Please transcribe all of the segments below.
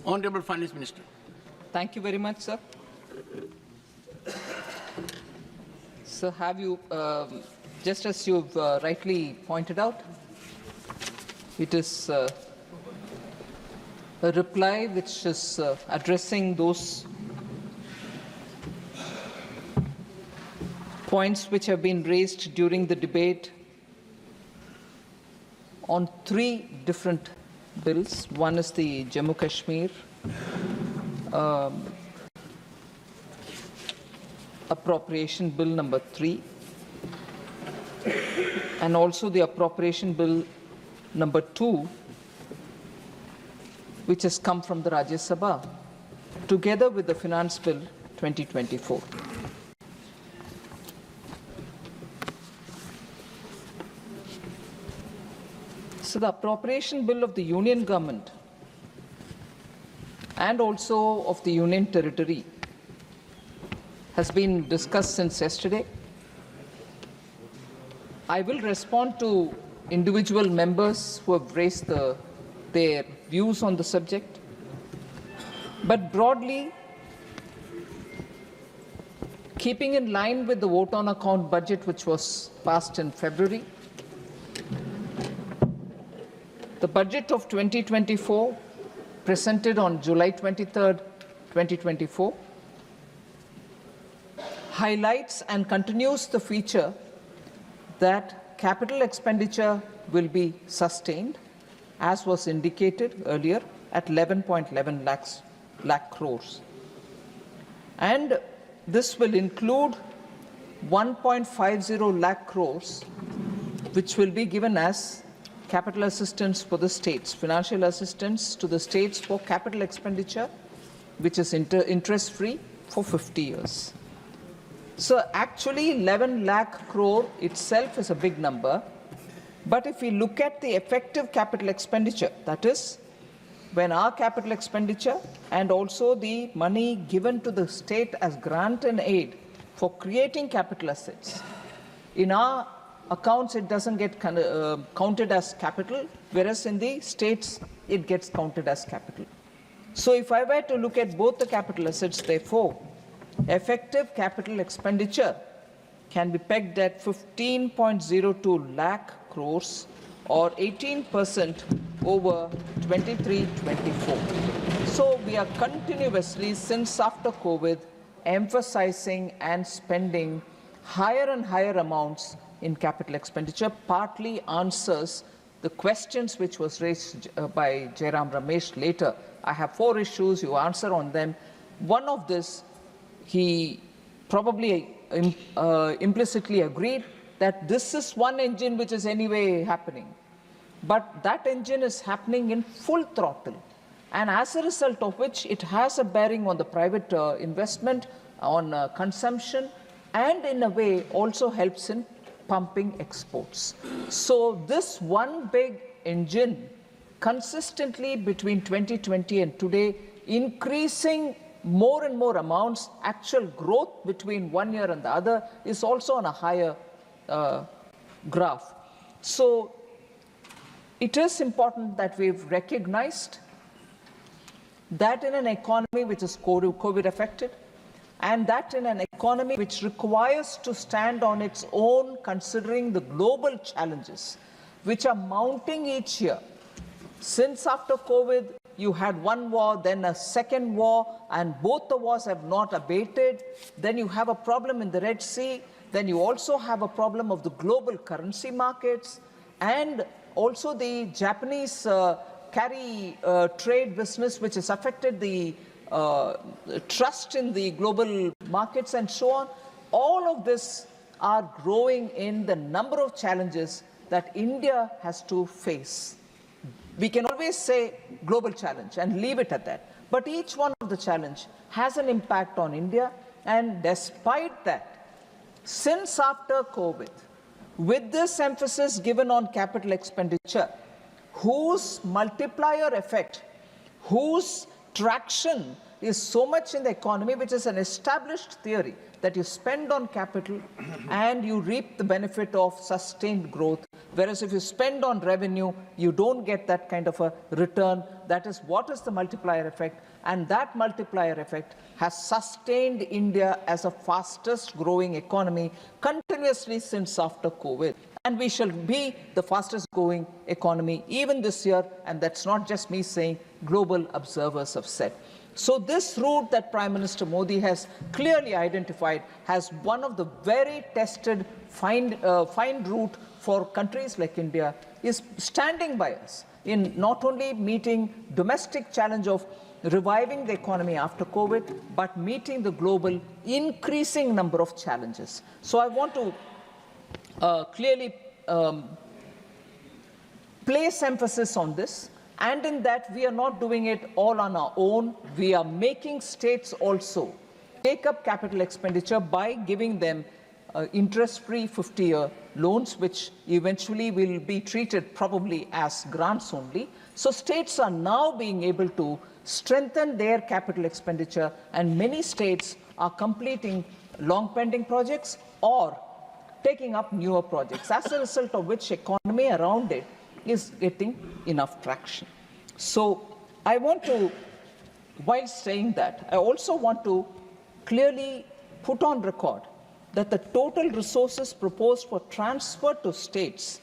Honourable Finance Minister. Thank you very much, sir. So have you, just as you've rightly pointed out, it is a reply which is addressing those points which have been raised during the debate on 3 different bills. One is the Jammu Kashmir Appropriation Bill number 3, and also the Appropriation Bill number 2, which has come from the Rajya Sabha, together with the Finance Bill 2024. So the Appropriation Bill of the Union Government and also of the Union Territory has been discussed since yesterday. I will respond to individual members who have raised their views on the subject. But broadly, keeping in line with the vote on account budget which was passed in February, the budget of 2024, presented on July 23rd, 2024, highlights and continues the feature that capital expenditure will be sustained, as was indicated earlier, at 11.11 lakh crores. And this will include 1.50 lakh crores, which will be given as capital assistance for the states, financial assistance to the states for capital expenditure, which is interest-free for 50 years. So actually 11 lakh crore itself is a big number, but if we look at the effective capital expenditure, that is, when our capital expenditure and also the money given to the state as grant and aid for creating capital assets, in our accounts it doesn't get counted as capital, whereas in the states it gets counted as capital. So if I were to look at both the capital assets, therefore, effective capital expenditure can be pegged at 15.02 lakh crores or 18% over 23-24. So we are continuously, since after COVID, emphasizing and spending higher and higher amounts in capital expenditure, partly answers the questions which was raised by Jairam Ramesh later. I have 4 issues, you answer on them. One of this, he probably implicitly agreed that this is one engine which is anyway happening. But that engine is happening in full throttle. And as a result of which, it has a bearing on the private investment, on consumption, and in a way also helps in pumping exports. So this one big engine consistently between 2020 and today, increasing more and more amounts, actual growth between one year and the other is also on a higher graph. So it is important that we've recognized that in an economy which is COVID affected, and that in an economy which requires to stand on its own, considering the global challenges which are mounting each year. Since after COVID, you had one war, then a second war, and both the wars have not abated. Then you have a problem in the Red Sea. Then you also have a problem of the global currency markets, and also the Japanese carry trade business, which has affected the trust in the global markets and so on. All of this are growing in the number of challenges that India has to face. We can always say global challenge and leave it at that. But each one of the challenge has an impact on India. And despite that, since after COVID, with this emphasis given on capital expenditure, whose multiplier effect, whose traction is so much in the economy, which is an established theory that you spend on capital and you reap the benefit of sustained growth. Whereas if you spend on revenue, you don't get that kind of a return. That is what is the multiplier effect, and that multiplier effect has sustained India as a fastest growing economy continuously since after COVID. And we shall be the fastest growing economy even this year, and that's not just me saying, global observers have said. So this route that Prime Minister Modi has clearly identified has one of the very tested, fine route for countries like India is standing by us in not only meeting domestic challenge of reviving the economy after COVID, but meeting the global increasing number of challenges. So I want to clearly place emphasis on this. And in that, we are not doing it all on our own. We are making states also take up capital expenditure by giving them interest-free 50-year loans, which eventually will be treated probably as grants only. So states are now being able to strengthen their capital expenditure, and many states are completing long-pending projects or taking up newer projects, as a result of which economy around it is getting enough traction. So I want to, while saying that, I also want to clearly put on record that the total resources proposed for transfer to states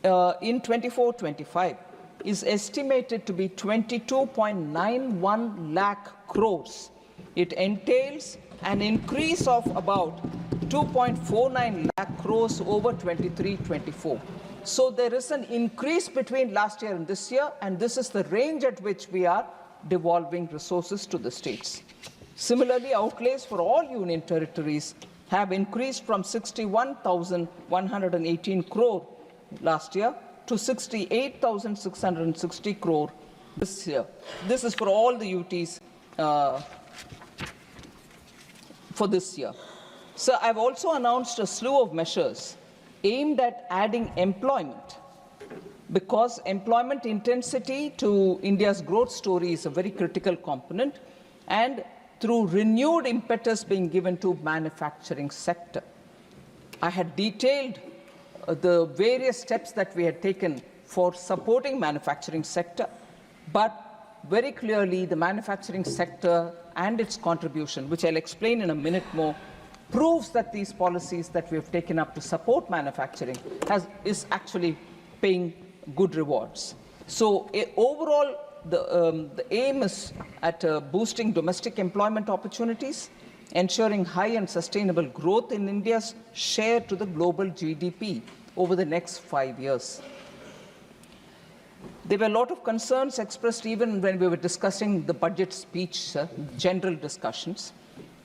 in 24-25 is estimated to be 22.91 lakh crores. It entails an increase of about 2.49 lakh crores over 23-24. So there is an increase between last year and this year, and this is the range at which we are devolving resources to the states. Similarly, outlays for all union territories have increased from 61,118 crore last year to 68,660 crore this year. This is for all the UTs for this year. So I've also announced a slew of measures aimed at adding employment, because employment intensity to India's growth story is a very critical component, and through renewed impetus being given to manufacturing sector. I had detailed the various steps that we had taken for supporting manufacturing sector, but very clearly the manufacturing sector and its contribution, which I'll explain in a minute more, proves that these policies that we have taken up to support manufacturing is actually paying good rewards. So overall, the aim is at boosting domestic employment opportunities, ensuring high and sustainable growth in India's share to the global GDP over the next 5 years. There were a lot of concerns expressed even when we were discussing the budget speech, general discussions,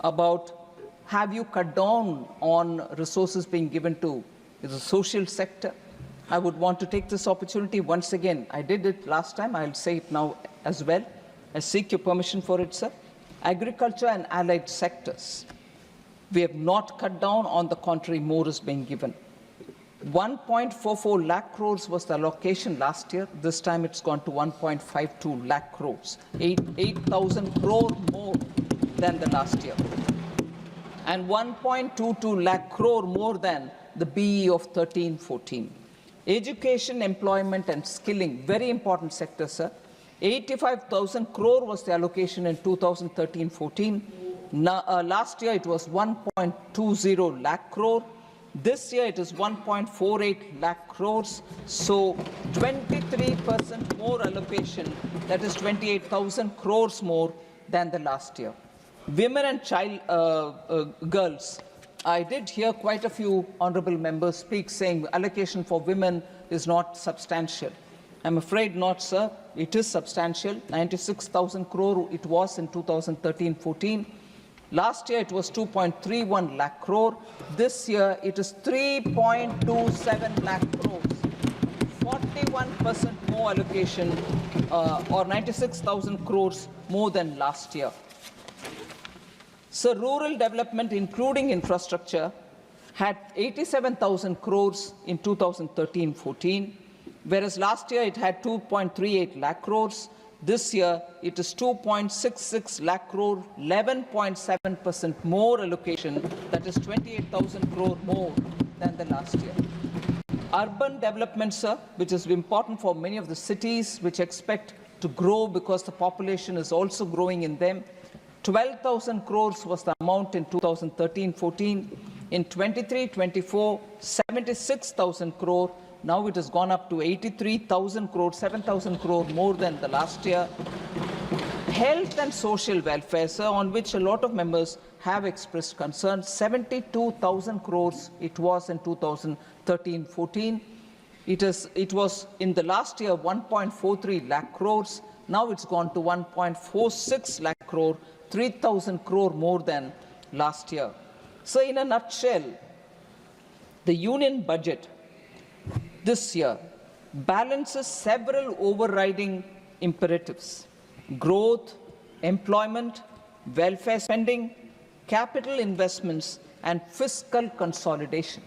about have you cut down on resources being given to the social sector? I would want to take this opportunity once again. I did it last time. I'll say it now as well. I seek your permission for it, sir. Agriculture and allied sectors. We have not cut down. On the contrary, more is being given. 1.44 lakh crores was the allocation last year. This time it's gone to 1.52 lakh crores. 8,000 crore more than the last year. And 1.22 lakh crore more than the BE of 13-14. Education, employment and skilling, very important sector, sir. 85,000 crore was the allocation in 2013-14. Last year it was 1.20 lakh crore. This year it is 1.48 lakh crores. So 23% more allocation, that is 28,000 crores more than the last year. Women and child girls. I did hear quite a few honorable members speak saying allocation for women is not substantial. I'm afraid not, sir. It is substantial. 96,000 crore it was in 2013-14. Last year it was 2.31 lakh crore. This year it is 3.27 lakh crores. 41% more allocation, or 96,000 crores more than last year. So rural development, including infrastructure, had 87,000 crores in 2013-14, whereas last year it had 2.38 lakh crores. This year it is 2.66 lakh crore, 11.7% more allocation, that is 28,000 crore more than the last year. Urban development, sir, which is important for many of the cities which expect to grow because the population is also growing in them. 12,000 crores was the amount in 2013-14. In 23-24, 76,000 crore. Now it has gone up to 83,000 crore, 7,000 crore more than the last year. Health and social welfare, sir, on which a lot of members have expressed concern, 72,000 crores it was in 2013-14. It was in the last year 1.43 lakh crores. Now it's gone to 1.46 lakh crore, 3,000 crore more than last year. So in a nutshell, the union budget this year balances several overriding imperatives: growth, employment, welfare spending, capital investments, and fiscal consolidation.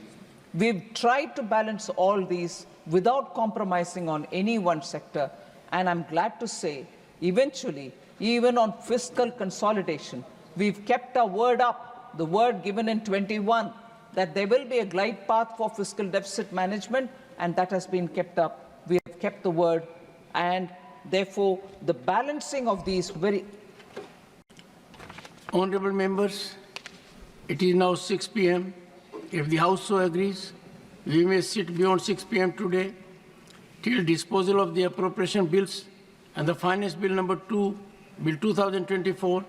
We've tried to balance all these without compromising on any one sector, and I'm glad to say, eventually, even on fiscal consolidation, we've kept our word up, the word given in 21, that there will be a glide path for fiscal deficit management, and that has been kept up. We have kept the word, and therefore, the balancing of these very... Honourable members, it is now 6 p.m. If the House so agrees, we may sit beyond 6 p.m. today till disposal of the appropriation bills and the Finance Bill number 2, Bill 2024,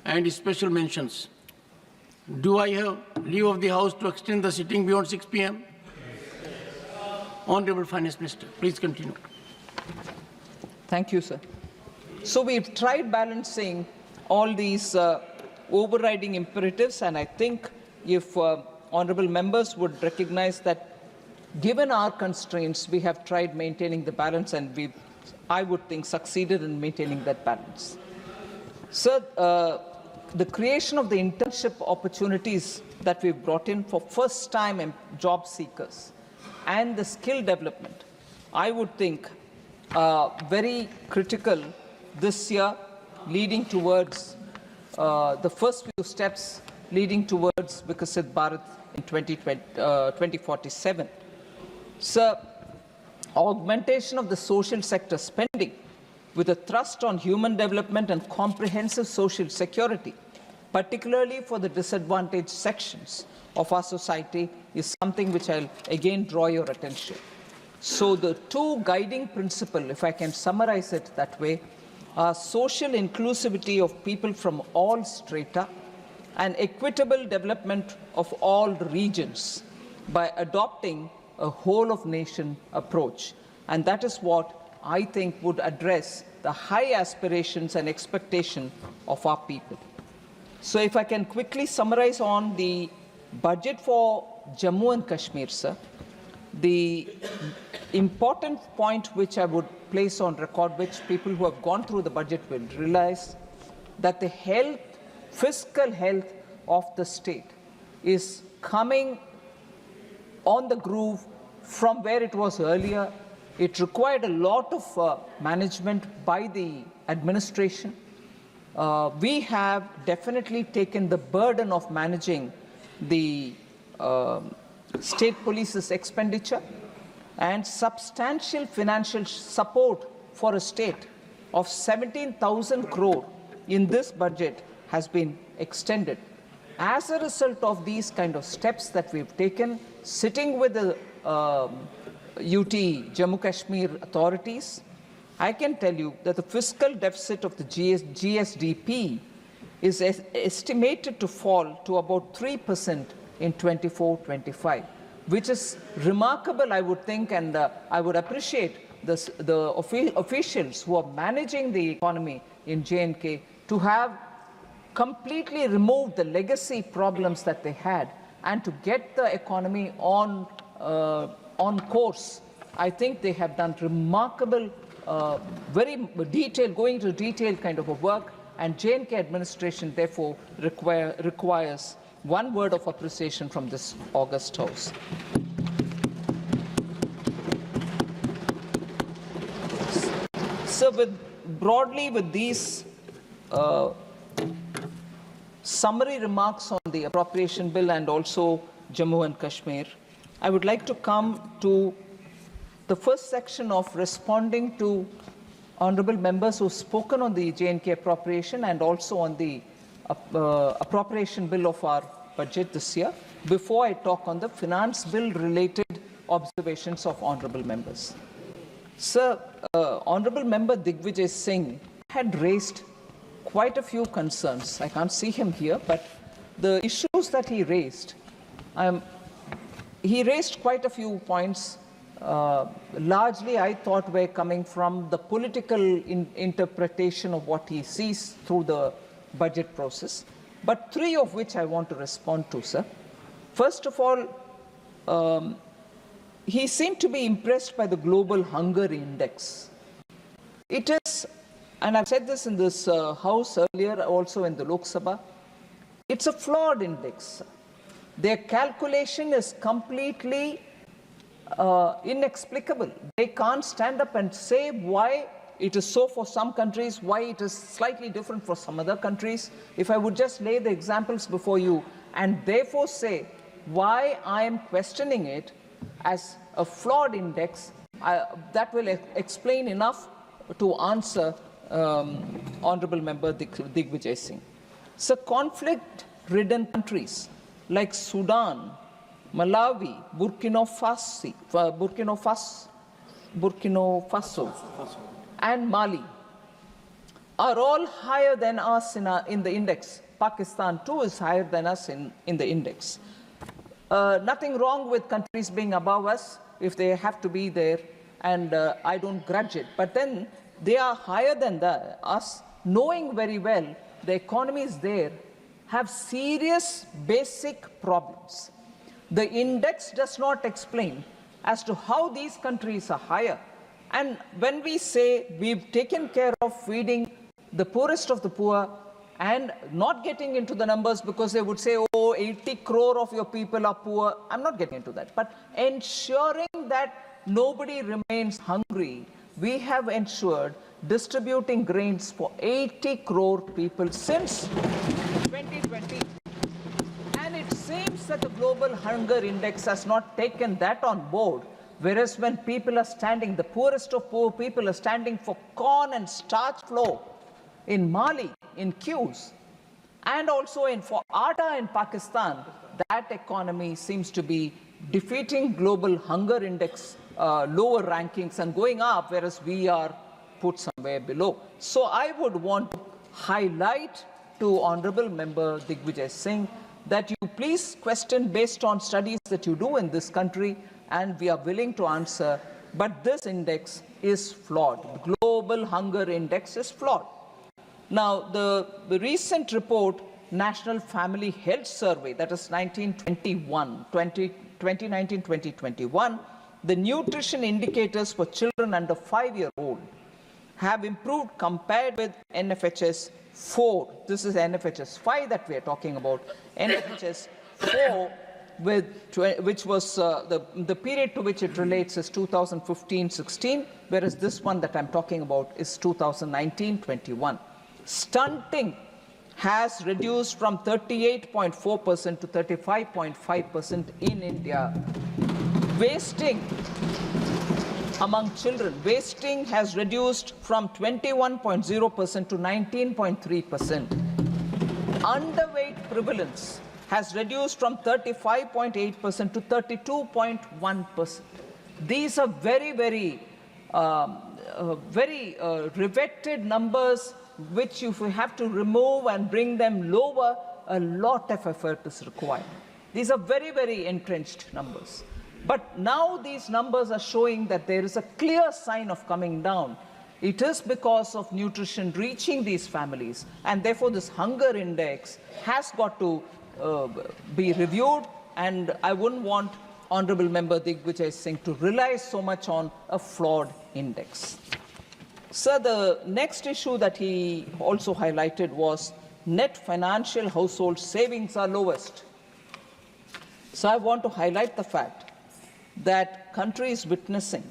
and special mentions. Do I have leave of the House to extend the sitting beyond 6 p.m.? Honourable Finance Minister, please continue. Thank you, sir. So we've tried balancing all these overriding imperatives, and I think if honourable members would recognize that given our constraints, we have tried maintaining the balance, and we've, I would think, succeeded in maintaining that balance. Sir, the creation of the internship opportunities that we've brought in for first-time job seekers and the skill development, I would think very critical this year, leading towards the first few steps leading towards Vikasit Bharat in 2047. Sir, augmentation of the social sector spending with a thrust on human development and comprehensive social security, particularly for the disadvantaged sections of our society, is something which I'll again draw your attention. So the two guiding principles, if I can summarize it that way, are social inclusivity of people from all strata and equitable development of all regions by adopting a whole-of-nation approach. And that is what I think would address the high aspirations and expectation of our people. So if I can quickly summarize on the budget for Jammu and Kashmir, sir, the important point which I would place on record, which people who have gone through the budget will realize, that the fiscal health of the state is coming on the groove from where it was earlier. It required a lot of management by the administration. We have definitely taken the burden of managing the state police's expenditure, and substantial financial support for a state of 17,000 crore in this budget has been extended. As a result of these kind of steps that we've taken, sitting with the UT Jammu Kashmir authorities, I can tell you that the fiscal deficit of the GSDP is estimated to fall to about 3% in 24-25, which is remarkable, I would think, and I would appreciate the officials who are managing the economy in J&K to have completely removed the legacy problems that they had and to get the economy on course. I think they have done remarkable, very detailed, going to detail kind of a work, and J&K administration therefore requires one word of appreciation from this august House. So broadly with these summary remarks on the appropriation bill and also Jammu and Kashmir, I would like to come to the first section of responding to honourable members who've spoken on the J&K appropriation and also on the appropriation bill of our budget this year, before I talk on the finance bill related observations of honourable members. Sir, Honourable Member Digvijay Singh had raised quite a few concerns. I can't see him here, but the issues that he raised quite a few points. Largely, I thought were coming from the political interpretation of what he sees through the budget process, but three of which I want to respond to, sir. First of all, he seemed to be impressed by the global hunger index. It is, and I've said this in this House earlier, also in the Lok Sabha, it's a flawed index. Their calculation is completely inexplicable. They can't stand up and say why it is so for some countries, why it is slightly different for some other countries. If I would just lay the examples before you and therefore say why I am questioning it as a flawed index, that will explain enough to answer Honourable Member Digvijay Singh. So conflict-ridden countries like Sudan, Malawi, Burkina Faso, and Mali are all higher than us in the index. Pakistan too is higher than us in the index. Nothing wrong with countries being above us if they have to be there, and I don't grudge it. But then they are higher than us, knowing very well the economies there have serious basic problems. The index does not explain as to how these countries are higher. And when we say we've taken care of feeding the poorest of the poor and not getting into the numbers because they would say, oh, 80 crore of your people are poor. I'm not getting into that. But ensuring that nobody remains hungry, we have ensured distributing grains for 80 crore people since 2020. And it seems that the global hunger index has not taken that on board. Whereas when people are standing, the poorest of poor people are standing for corn and starch flour in Mali, in queues, and also for atta in Pakistan, that economy seems to be defeating global hunger index lower rankings and going up, whereas we are put somewhere below. So I would want to highlight to Honourable Member Digvijay Singh that you please question based on studies that you do in this country, and we are willing to answer, but this index is flawed. The global hunger index is flawed. Now, the recent report, National Family Health Survey, that is 2019-2021, the nutrition indicators for children under 5-year-old have improved compared with NFHS 4. This is NFHS 5 that we are talking about. NFHS 4, which was the period to which it relates is 2015-16, whereas this one that I'm talking about is 2019-21. Stunting has reduced from 38.4% to 35.5% in India. Wasting among children, wasting has reduced from 21.0% to 19.3%. Underweight prevalence has reduced from 35.8% to 32.1%. These are very, very riveted numbers, which if we have to remove and bring them lower, a lot of effort is required. These are very, very entrenched numbers. But now these numbers are showing that there is a clear sign of coming down. It is because of nutrition reaching these families, and therefore this hunger index has got to be reviewed, and I wouldn't want Honourable Member Digvijay Singh to rely so much on a flawed index. Sir, the next issue that he also highlighted was net financial household savings are lowest. So I want to highlight the fact that country is witnessing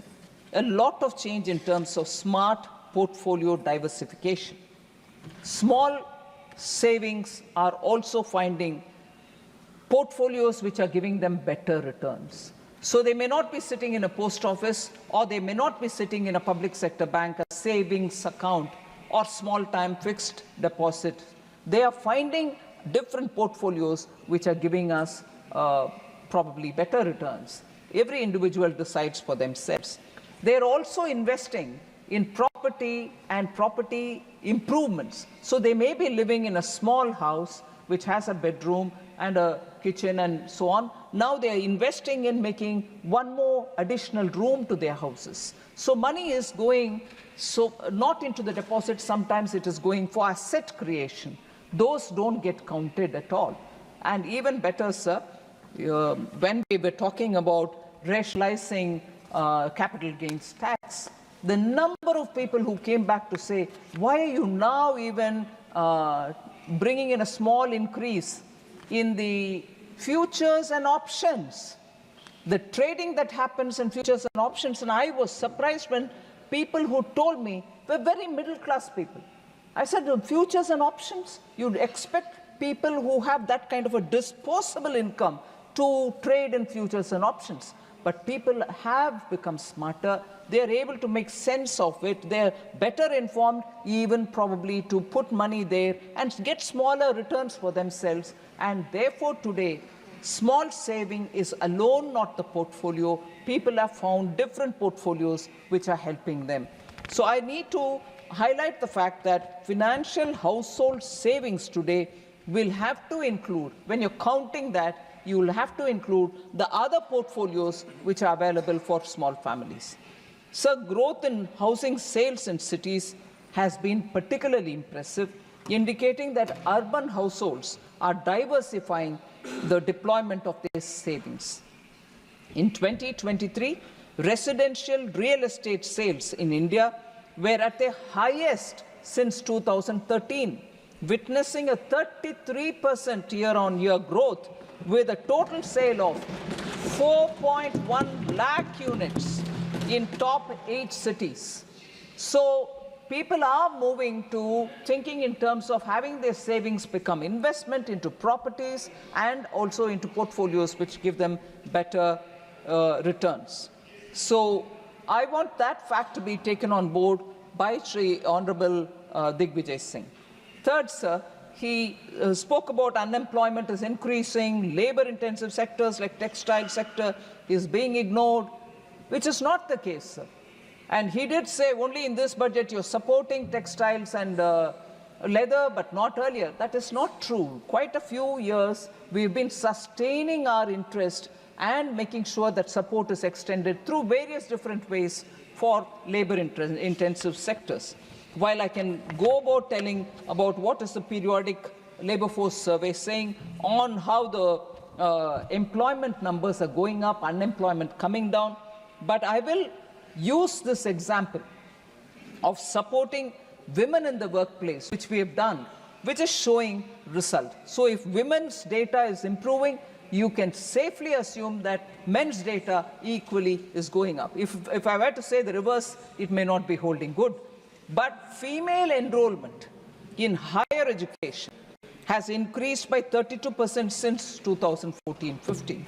a lot of change in terms of smart portfolio diversification. Small savings are also finding portfolios which are giving them better returns. So they may not be sitting in a post office, or they may not be sitting in a public sector bank, a savings account, or small-time fixed deposit. They are finding different portfolios which are giving us probably better returns. Every individual decides for themselves. They are also investing in property and property improvements. So they may be living in a small house which has a bedroom and a kitchen and so on. Now they are investing in making one more additional room to their houses. So money is going not into the deposit, sometimes it is going for asset creation. Those don't get counted at all. And even better, sir, when we were talking about rationalizing capital gains tax, the number of people who came back to say, why are you now even bringing in a small increase in the futures and options, the trading that happens in futures and options? And I was surprised when people who told me were very middle-class people. I said, futures and options? You'd expect people who have that kind of a disposable income to trade in futures and options. But people have become smarter. They are able to make sense of it. They're better informed, even probably to put money there and get smaller returns for themselves. And therefore today, small saving is alone not the portfolio. People have found different portfolios which are helping them. So I need to highlight the fact that financial household savings today will have to include, when you're counting that, you will have to include the other portfolios which are available for small families. So growth in housing sales in cities has been particularly impressive, indicating that urban households are diversifying the deployment of their savings. In 2023, residential real estate sales in India were at their highest since 2013, witnessing a 33% year-on-year growth, with a total sale of 4.1 lakh units in top 8 cities. So people are moving to thinking in terms of having their savings become investment into properties and also into portfolios which give them better returns. So I want that fact to be taken on board by Sri Honorable Digvijay Singh. Third, sir, he spoke about unemployment is increasing, labor-intensive sectors like textile sector is being ignored, which is not the case, sir. And he did say only in this budget you're supporting textiles and leather, but not earlier. That is not true. Quite a few years we've been sustaining our interest and making sure that support is extended through various different ways for labor-intensive sectors. While I can go about telling about what is the periodic labor force survey saying on how the employment numbers are going up, unemployment coming down, but I will use this example of supporting women in the workplace, which we have done, which is showing result. So if women's data is improving, you can safely assume that men's data equally is going up. If I were to say the reverse, it may not be holding good. But female enrollment in higher education has increased by 32% since 2014-15.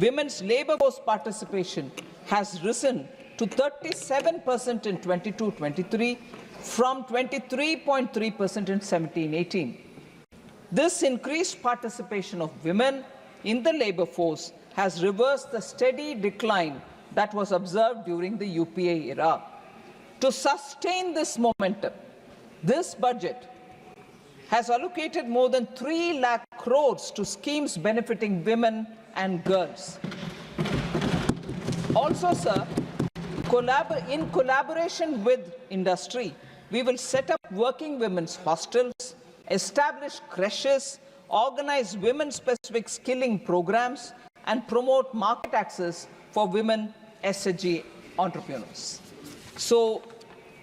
Women's labor force participation has risen to 37% in 22-23 from 23.3% in 17-18. This increased participation of women in the labor force has reversed the steady decline that was observed during the UPA era. To sustain this momentum, this budget has allocated more than 3 lakh crores to schemes benefiting women and girls. Also, sir, in collaboration with industry, we will set up working women's hostels, establish creches, organize women-specific skilling programs, and promote market access for women SHG entrepreneurs. So,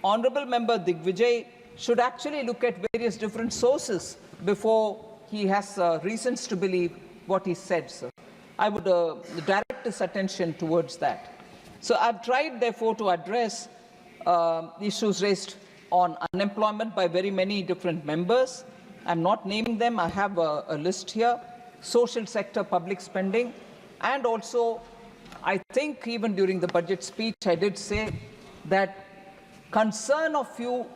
Honorable Member Digvijay should actually look at various different sources before he has reasons to believe what he said, sir. I would direct his attention towards that. So I've tried, therefore, to address issues raised on unemployment by very many different members. I'm not naming them. I have a list here. Social sector public spending, and also I think even during the budget speech, I did say that concern of few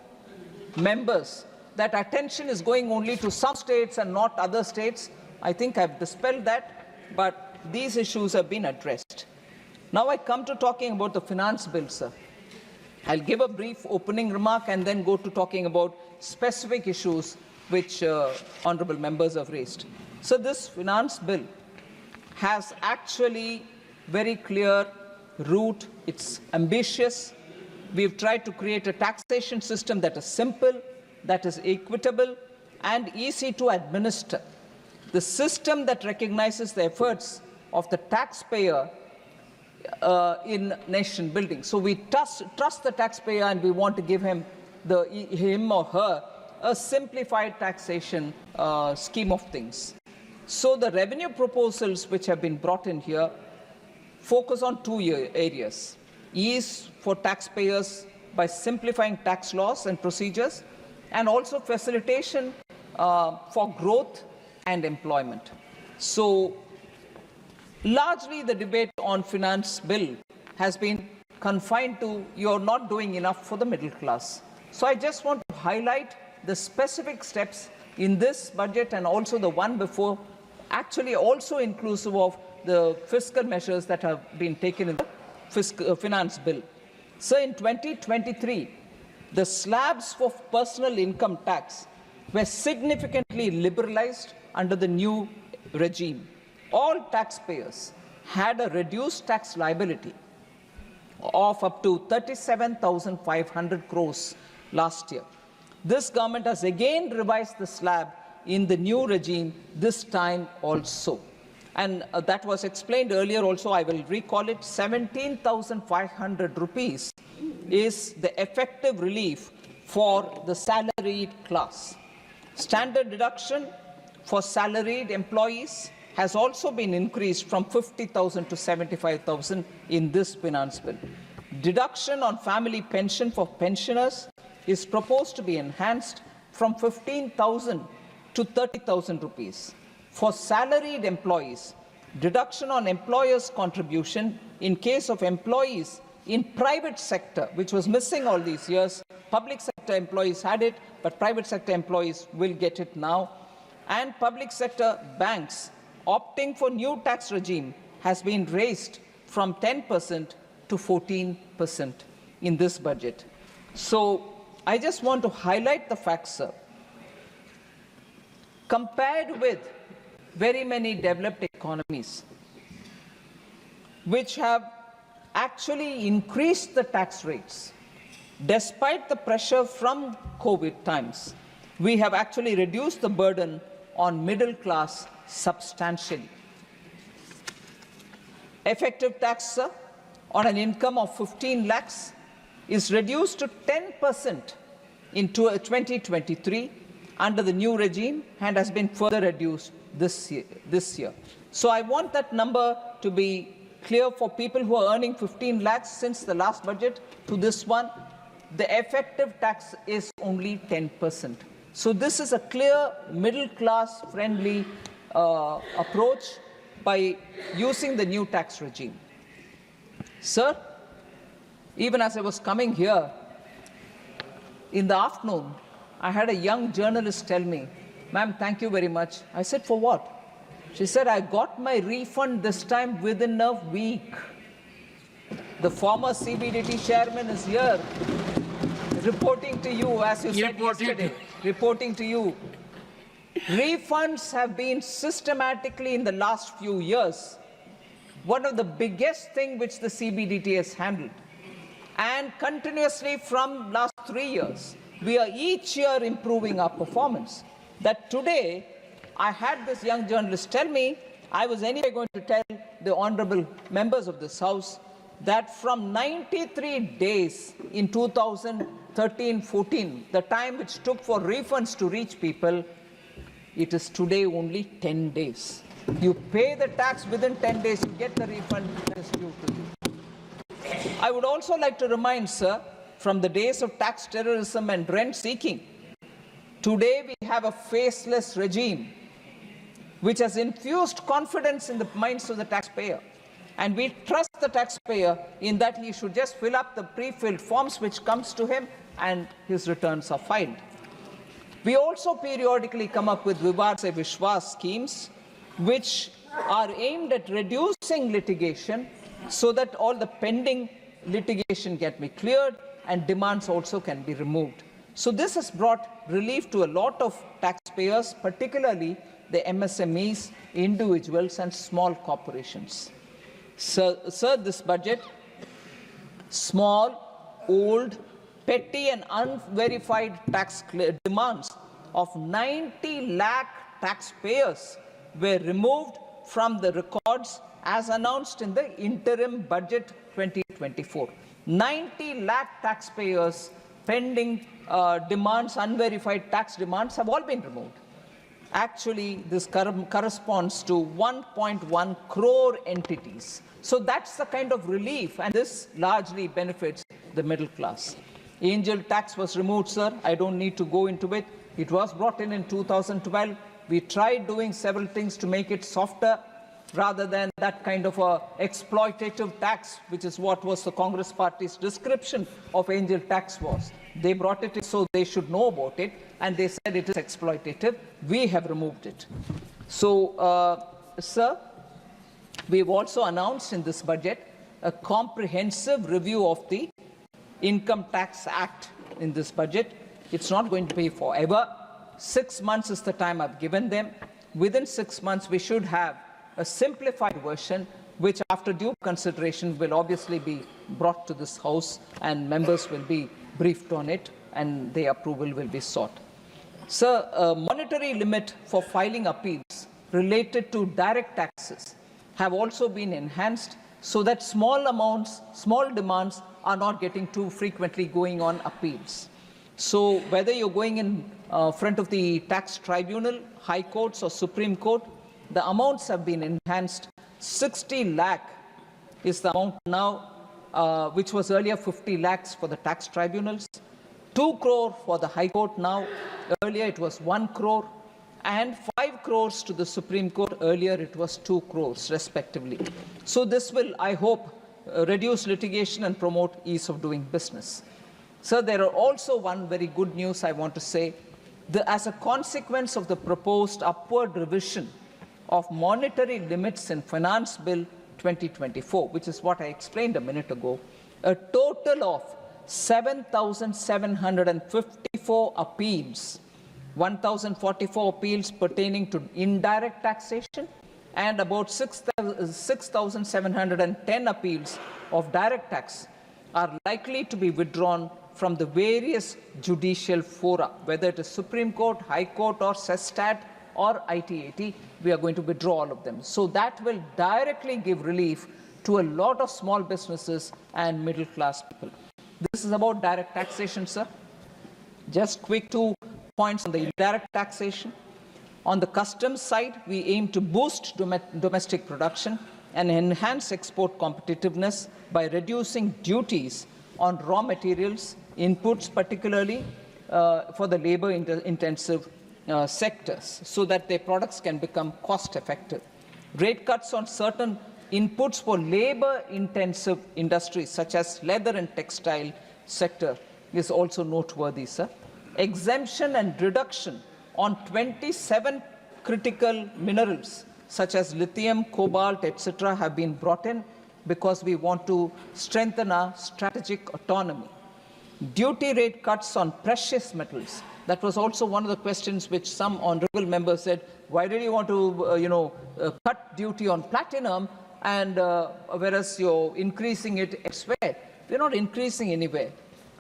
members that attention is going only to some states and not other states. I think I've dispelled that, but these issues have been addressed. Now I come to talking about the finance bill, sir. I'll give a brief opening remark and then go to talking about specific issues which honorable members have raised. So this finance bill has actually very clear route. It's ambitious. We've tried to create a taxation system that is simple, that is equitable, and easy to administer. The system that recognizes the efforts of the taxpayer in nation building. So we trust the taxpayer, and we want to give him or her a simplified taxation scheme of things. So the revenue proposals which have been brought in here focus on two areas: ease for taxpayers by simplifying tax laws and procedures, and also facilitation for growth and employment. So largely the debate on finance bill has been confined to you're not doing enough for the middle class. So I just want to highlight the specific steps in this budget and also the one before, actually also inclusive of the fiscal measures that have been taken in the finance bill. So in 2023, the slabs for personal income tax were significantly liberalized under the new regime. All taxpayers had a reduced tax liability of up to 37,500 crores last year. This government has again revised the slab in the new regime this time also. And that was explained earlier also. I will recall it. 17,500 rupees is the effective relief for the salaried class. Standard deduction for salaried employees has also been increased from 50,000 to 75,000 in this finance bill. Deduction on family pension for pensioners is proposed to be enhanced from 15,000 to 30,000 rupees. For salaried employees, deduction on employers' contribution in case of employees in private sector, which was missing all these years. Public sector employees had it, but private sector employees will get it now. And public sector banks opting for new tax regime has been raised from 10% to 14% in this budget. So I just want to highlight the facts, sir. Compared with very many developed economies, which have actually increased the tax rates, despite the pressure from COVID times, we have actually reduced the burden on middle class substantially. Effective tax, sir, on an income of 15 lakhs is reduced to 10% in 2023 under the new regime and has been further reduced this year. So I want that number to be clear for people who are earning 15 lakhs since the last budget to this one. The effective tax is only 10%. So this is a clear middle class friendly approach by using the new tax regime. Sir, even as I was coming here, in the afternoon, I had a young journalist tell me, "Ma'am, thank you very much." I said, "For what?" She said, "I got my refund this time within a week." The former CBDT chairman is here, reporting to you, as you said yesterday, reporting to you. Refunds have been systematically in the last few years one of the biggest things which the CBDT has handled. And continuously from last 3 years, we are each year improving our performance. That today, I had this young journalist tell me, I was anyway going to tell the honorable members of this House that from 93 days in 2013-14, the time which took for refunds to reach people, it is today only 10 days. You pay the tax within 10 days, you get the refund that is due to you. I would also like to remind, sir, from the days of tax terrorism and rent seeking, today we have a faceless regime which has infused confidence in the minds of the taxpayer. And we trust the taxpayer in that he should just fill up the pre-filled forms which comes to him and his returns are filed. We also periodically come up with Vivad Se Vishwas schemes which are aimed at reducing litigation so that all the pending litigation can be cleared and demands also can be removed. So this has brought relief to a lot of taxpayers, particularly the MSMEs, individuals and small corporations. Sir, this budget, small, old, petty and unverified tax demands of 90 lakh taxpayers were removed from the records as announced in the interim budget 2024. 90 lakh taxpayers pending demands, unverified tax demands have all been removed. Actually, this corresponds to 1.1 crore entities. So that's the kind of relief, and this largely benefits the middle class. Angel tax was removed, sir. I don't need to go into it. It was brought in 2012. We tried doing several things to make it softer rather than that kind of a exploitative tax, which is what was the Congress Party's description of angel tax was. They brought it in so they should know about it, and they said it is exploitative. We have removed it. So, sir, we've also announced in this budget a comprehensive review of the Income Tax Act in this budget. It's not going to be forever. 6 months is the time I've given them. Within 6 months, we should have a simplified version, which after due consideration will obviously be brought to this House and members will be briefed on it and their approval will be sought. Sir, a monetary limit for filing appeals related to direct taxes have also been enhanced so that small amounts, small demands are not getting too frequently going on appeals. So whether you're going in front of the tax tribunal, high courts or Supreme Court, the amounts have been enhanced. 60 lakh is the amount now, which was earlier 50 lakhs for the tax tribunals, 2 crore for the High Court now, earlier it was 1 crore, and 5 crores to the Supreme Court, earlier it was 2 crores respectively. So this will, I hope, reduce litigation and promote ease of doing business. Sir, there are also one very good news I want to say. As a consequence of the proposed upward revision of monetary limits in Finance Bill 2024, which is what I explained a minute ago, a total of 7,754 appeals, 1,044 appeals pertaining to indirect taxation, and about 6,710 appeals of direct tax are likely to be withdrawn from the various judicial fora, whether it is Supreme Court, High Court or CESTAT or ITAT. We are going to withdraw all of them. So that will directly give relief to a lot of small businesses and middle class people. This is about direct taxation, sir. Just quick 2 points on the indirect taxation. On the customs side, we aim to boost domestic production and enhance export competitiveness by reducing duties on raw materials, inputs particularly for the labor-intensive sectors, so that their products can become cost-effective. Rate cuts on certain inputs for labor-intensive industries, such as leather and textile sector, is also noteworthy, sir. Exemption and reduction on 27 critical minerals, such as lithium, cobalt, etc., have been brought in because we want to strengthen our strategic autonomy. Duty rate cuts on precious metals. That was also one of the questions which some honorable members said, why do you want to cut duty on platinum and whereas you're increasing it elsewhere? We're not increasing anywhere.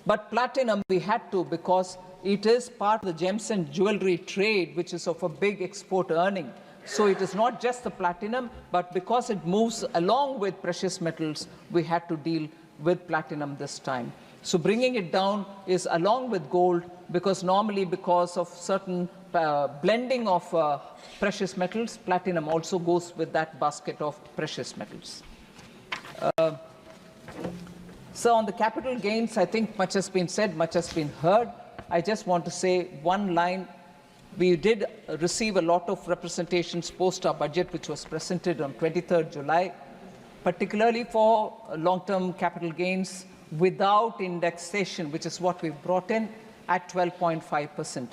But platinum we had to because it is part of the gems and jewelry trade, which is of a big export earning. So it is not just the platinum, but because it moves along with precious metals, we had to deal with platinum this time. So bringing it down is along with gold, because normally because of certain blending of precious metals, platinum also goes with that basket of precious metals. So on the capital gains, I think much has been said, much has been heard. I just want to say one line. We did receive a lot of representations post our budget, which was presented on 23rd July. particularly for long-term capital gains without indexation, which is what we've brought in at 12.5%.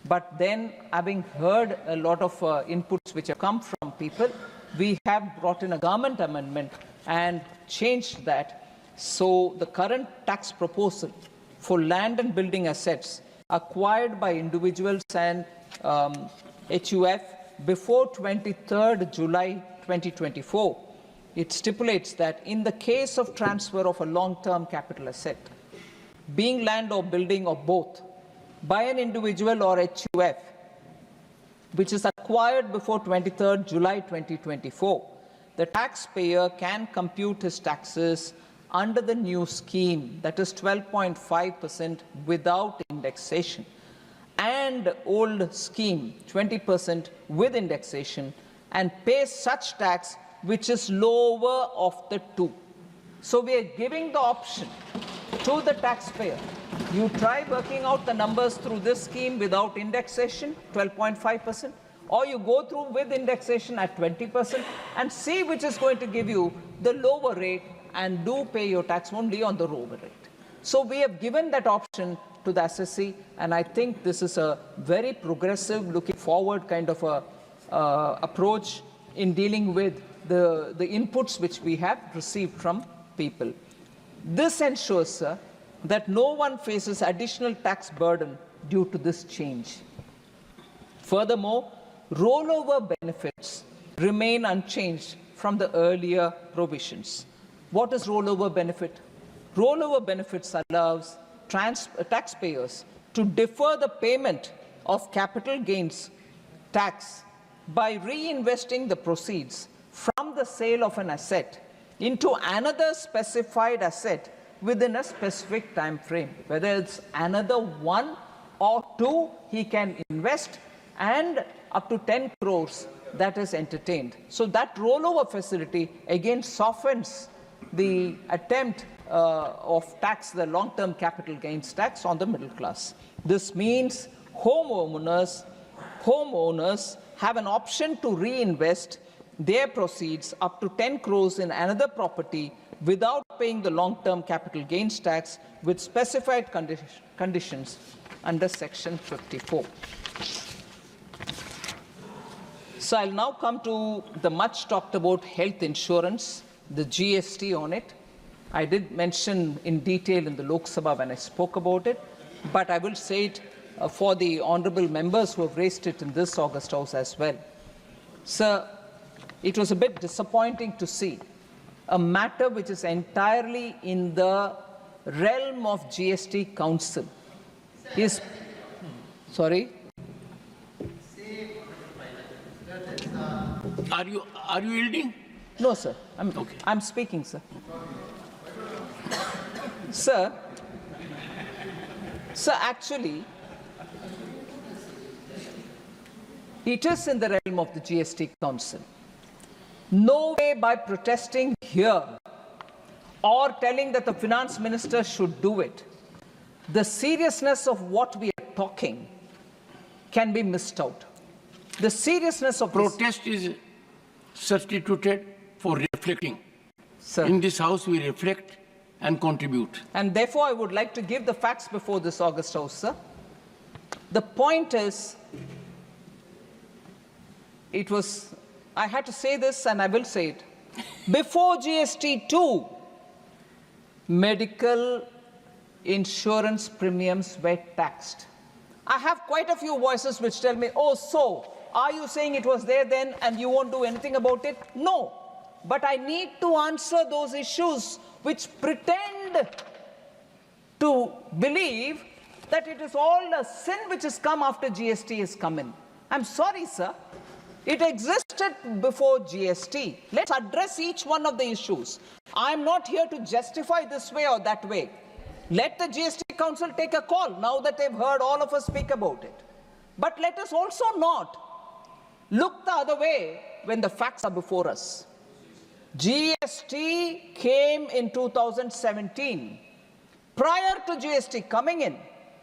But then, having heard a lot of inputs which have come from people, we have brought in a government amendment and changed that. So the current tax proposal for land and building assets acquired by individuals and HUF before 23rd July 2024, it stipulates that in the case of transfer of a long-term capital asset, being land or building or both, by an individual or HUF, which is acquired before 23rd July 2024, the taxpayer can compute his taxes under the new scheme, that is 12.5% without indexation, and old scheme 20% with indexation, and pay such tax which is lower of the two. So we are giving the option to the taxpayer. You try working out the numbers through this scheme without indexation, 12.5%, or you go through with indexation at 20% and see which is going to give you the lower rate, and do pay your tax only on the lower rate. So we have given that option to the SSC, and I think this is a very progressive, looking forward kind of a approach in dealing with the inputs which we have received from people. This ensures, sir, that no one faces additional tax burden due to this change. Furthermore, rollover benefits remain unchanged from the earlier provisions. What is rollover benefit? Rollover benefits allows taxpayers to defer the payment of capital gains tax by reinvesting the proceeds from the sale of an asset into another specified asset within a specific time frame. Whether it's another 1 or 2, he can invest, and up to 10 crores that is entertained. So that rollover facility again softens the attempt of tax, the long-term capital gains tax on the middle class. This means homeowners have an option to reinvest their proceeds up to 10 crores in another property without paying the long-term capital gains tax with specified conditions under Section 54. So I'll now come to the much talked about health insurance, the GST on it. I did mention in detail in the Lok Sabha when I spoke about it, but I will say it for the honourable members who have raised it in this August House as well. Sir, it was a bit disappointing to see a matter which is entirely in the realm of GST Council. Sorry? Are you yielding? No, sir. Okay. I'm speaking, sir. Sir, actually, it is in the realm of the GST Council. No way by protesting here or telling that the finance minister should do it, the seriousness of what we are talking can be missed out. The seriousness of protest is substituted for reflecting. Sir. In this House, we reflect and contribute. And therefore, I would like to give the facts before this August House, sir. The point is, I had to say this and I will say it. Before GST 2, medical insurance premiums were taxed. I have quite a few voices which tell me, oh, so are you saying it was there then and you won't do anything about it? No. But I need to answer those issues which pretend to believe that it is all a sin which has come after GST has come in. I'm sorry, sir. It existed before GST. Let's address each one of the issues. I'm not here to justify this way or that way. Let the GST Council take a call now that they've heard all of us speak about it. But let us also not look the other way when the facts are before us. GST came in 2017. Prior to GST coming in,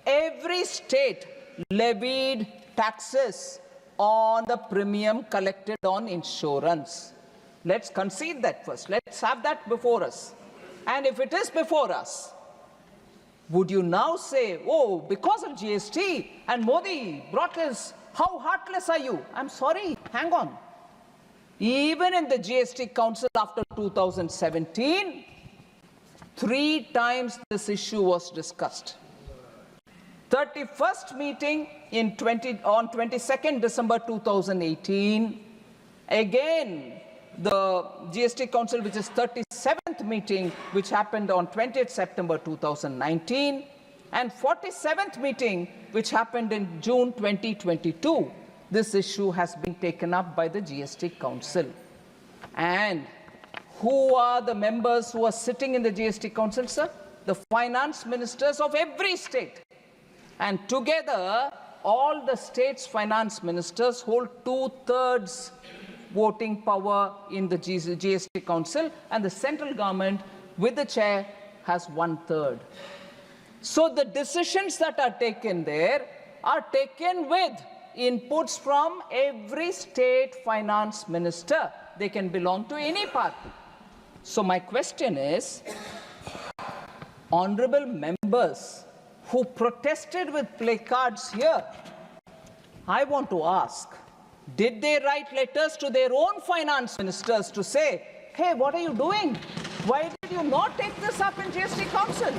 every state levied taxes on the premium collected on insurance. Let's concede that first. Let's have that before us. And if it is before us, would you now say, oh, because of GST and Modi brought this, how heartless are you? I'm sorry, hang on. Even in the GST Council after 2017, 3 times this issue was discussed. 31st meeting on 22nd December 2018. Again, the GST Council, which is 37th meeting, which happened on 20th September 2019, and 47th meeting, which happened in June 2022. This issue has been taken up by the GST Council. And who are the members who are sitting in the GST Council, sir? The finance ministers of every state. And together, all the states' finance ministers hold 2/3 voting power in the GST Council, and the central government, with the chair, has 1/3. So the decisions that are taken there are taken with inputs from every state finance minister. They can belong to any party. So my question is, honorable members who protested with placards here, I want to ask, did they write letters to their own finance ministers to say, hey, what are you doing? Why did you not take this up in GST Council?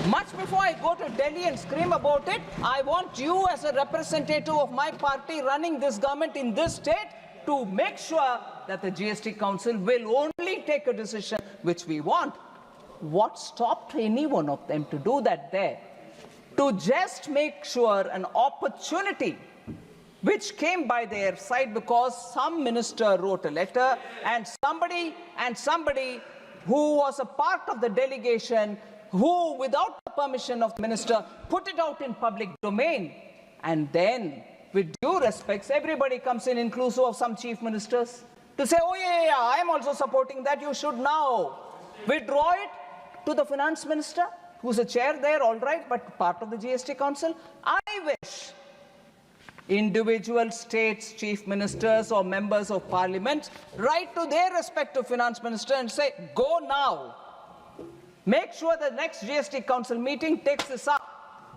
Much before I go to Delhi and scream about it, I want you as a representative of my party running this government in this state to make sure that the GST Council will only take a decision which we want. What stopped any one of them to do that there? To just make sure an opportunity which came by their side because some minister wrote a letter and somebody who was a part of the delegation who, without the permission of the minister, put it out in public domain. And then, with due respects, everybody comes in, inclusive of some chief ministers, to say, oh yeah, I am also supporting that. You should now withdraw it to the finance minister, who's a chair there, all right, but part of the GST Council. I wish individual states, chief ministers or members of parliament write to their respective finance minister and say, go now. Make sure the next GST Council meeting takes this up.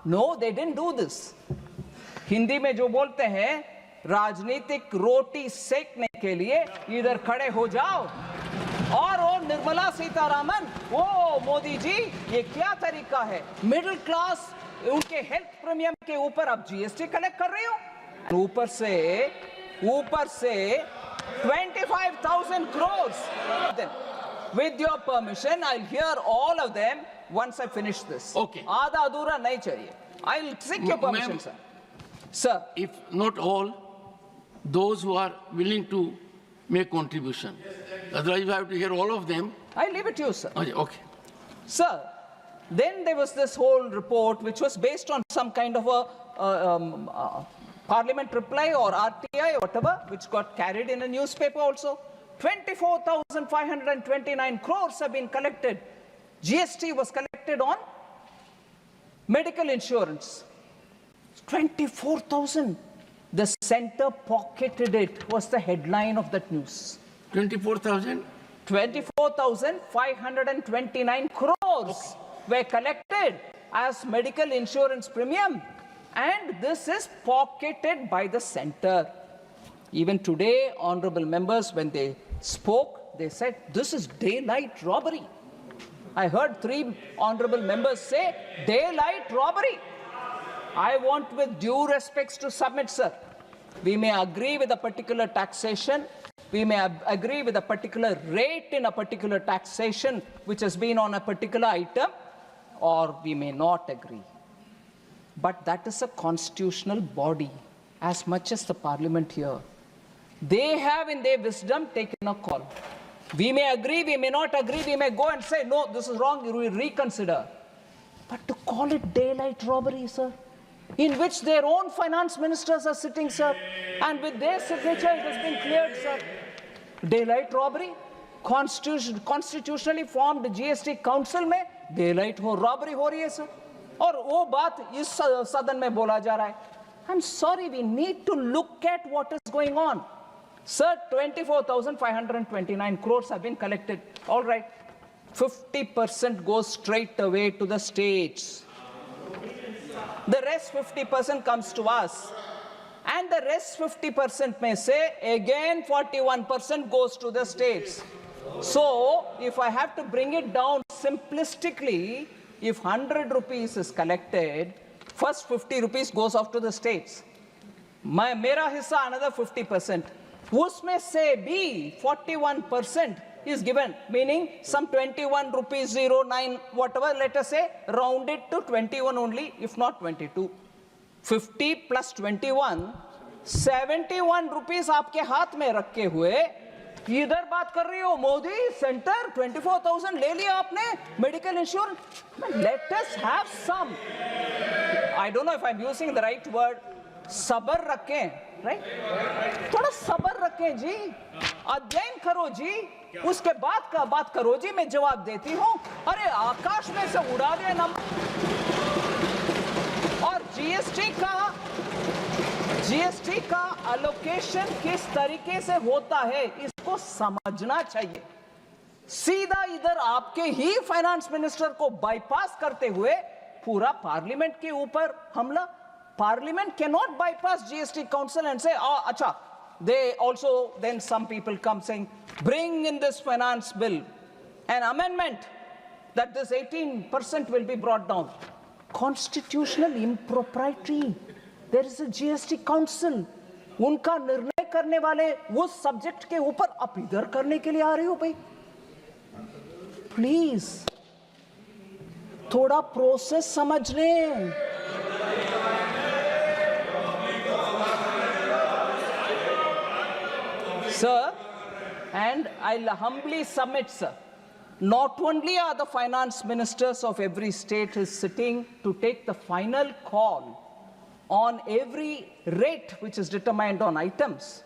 No, they didn't do this. Hindi में जो बोलते हैं, राजनीतिक रोटी सेकने के लिए इधर खड़े हो जाओ. और वो निर्मला सीतारामन, वो मोदी जी, ये क्या तरीका है? मिडिल क्लास उनके हेल्थ प्रीमियम के ऊपर आप जीएसटी कलेक्ट कर रहे हो? ऊपर से 25,000 crores. With your permission, I'll hear all of them once I finish this. Okay. आधा अधूरा नहीं चाहिए. I'll seek your permission, sir. Sir. If not all, those who are willing to make contribution. Otherwise, you have to hear all of them. I leave it to you, sir. Okay. Sir, then there was this whole report which was based on some kind of a parliament reply or RTI or whatever, which got carried in a newspaper also. 24,529 crores have been collected. GST was collected on medical insurance. 24,000. The center pocketed it, was the headline of that news. 24,000? 24,529 crores were collected as medical insurance premium. And this is pocketed by the center. Even today, honorable members, when they spoke, they said, this is daylight robbery. I heard 3 honorable members say, daylight robbery. I want, with due respects, to submit, sir. We may agree with a particular taxation. We may agree with a particular rate in a particular taxation which has been on a particular item, or we may not agree. But that is a constitutional body, as much as the parliament here. They have, in their wisdom, taken a call. We may agree, we may not agree, we may go and say, no, this is wrong, you will reconsider. But to call it daylight robbery, sir, in which their own finance ministers are sitting, sir, and with their signature it has been cleared, sir. Daylight robbery, constitutionally formed GST Council में daylight robbery हो रही है, sir. और वो बात इस सदन में बोला जा रहा है. I'm sorry, we need to look at what is going on. Sir, 24,529 crores have been collected. All right. 50% goes straight away to the states. The rest 50% comes to us. And the rest 50% may say, again 41% goes to the states. So, if I have to bring it down simplistically, if 100 rupees is collected, first 50 rupees goes off to the states. Mera hissa another 50%. Usme se be 41% is given, meaning some 21 rupees 09 whatever, let us say, round it to 21 only, if not 22. 50 plus 21, 71 rupees आपके हाथ में रखे हुए किधर बात कर रही हो? मोदी सेंटर 24,000 ले लिया आपने medical insurance. Let us have some, I don't know if I'm using the right word, सबर रखें, right? थोड़ा सबर रखें जी, अध्ययन करो जी, उसके बाद का बात करो जी, मैं जवाब देती हूँ. अरे आकाश में से उड़ा दे नंबर. और जीएसटी का एलोकेशन किस तरीके से होता है इसको समझना चाहिए. सीधा इधर आपके ही फाइनेंस मिनिस्टर को बाईपास करते हुए पूरा पार्लियामेंट के ऊपर हमला. Parliament cannot bypass GST Council and say, oh, acha. They also, then some people come saying, bring in this finance bill an amendment that this 18% will be brought down. Constitutional impropriety. There is a GST Council. उनका निर्णय करने वाले उस subject के ऊपर आप इधर करने के लिए आ रहे हो भाई. प्लीज थोड़ा प्रोसेस समझ लें. Sir, and I'll humbly submit, sir, not only are the finance ministers of every state is sitting to take the final call on every rate which is determined on items,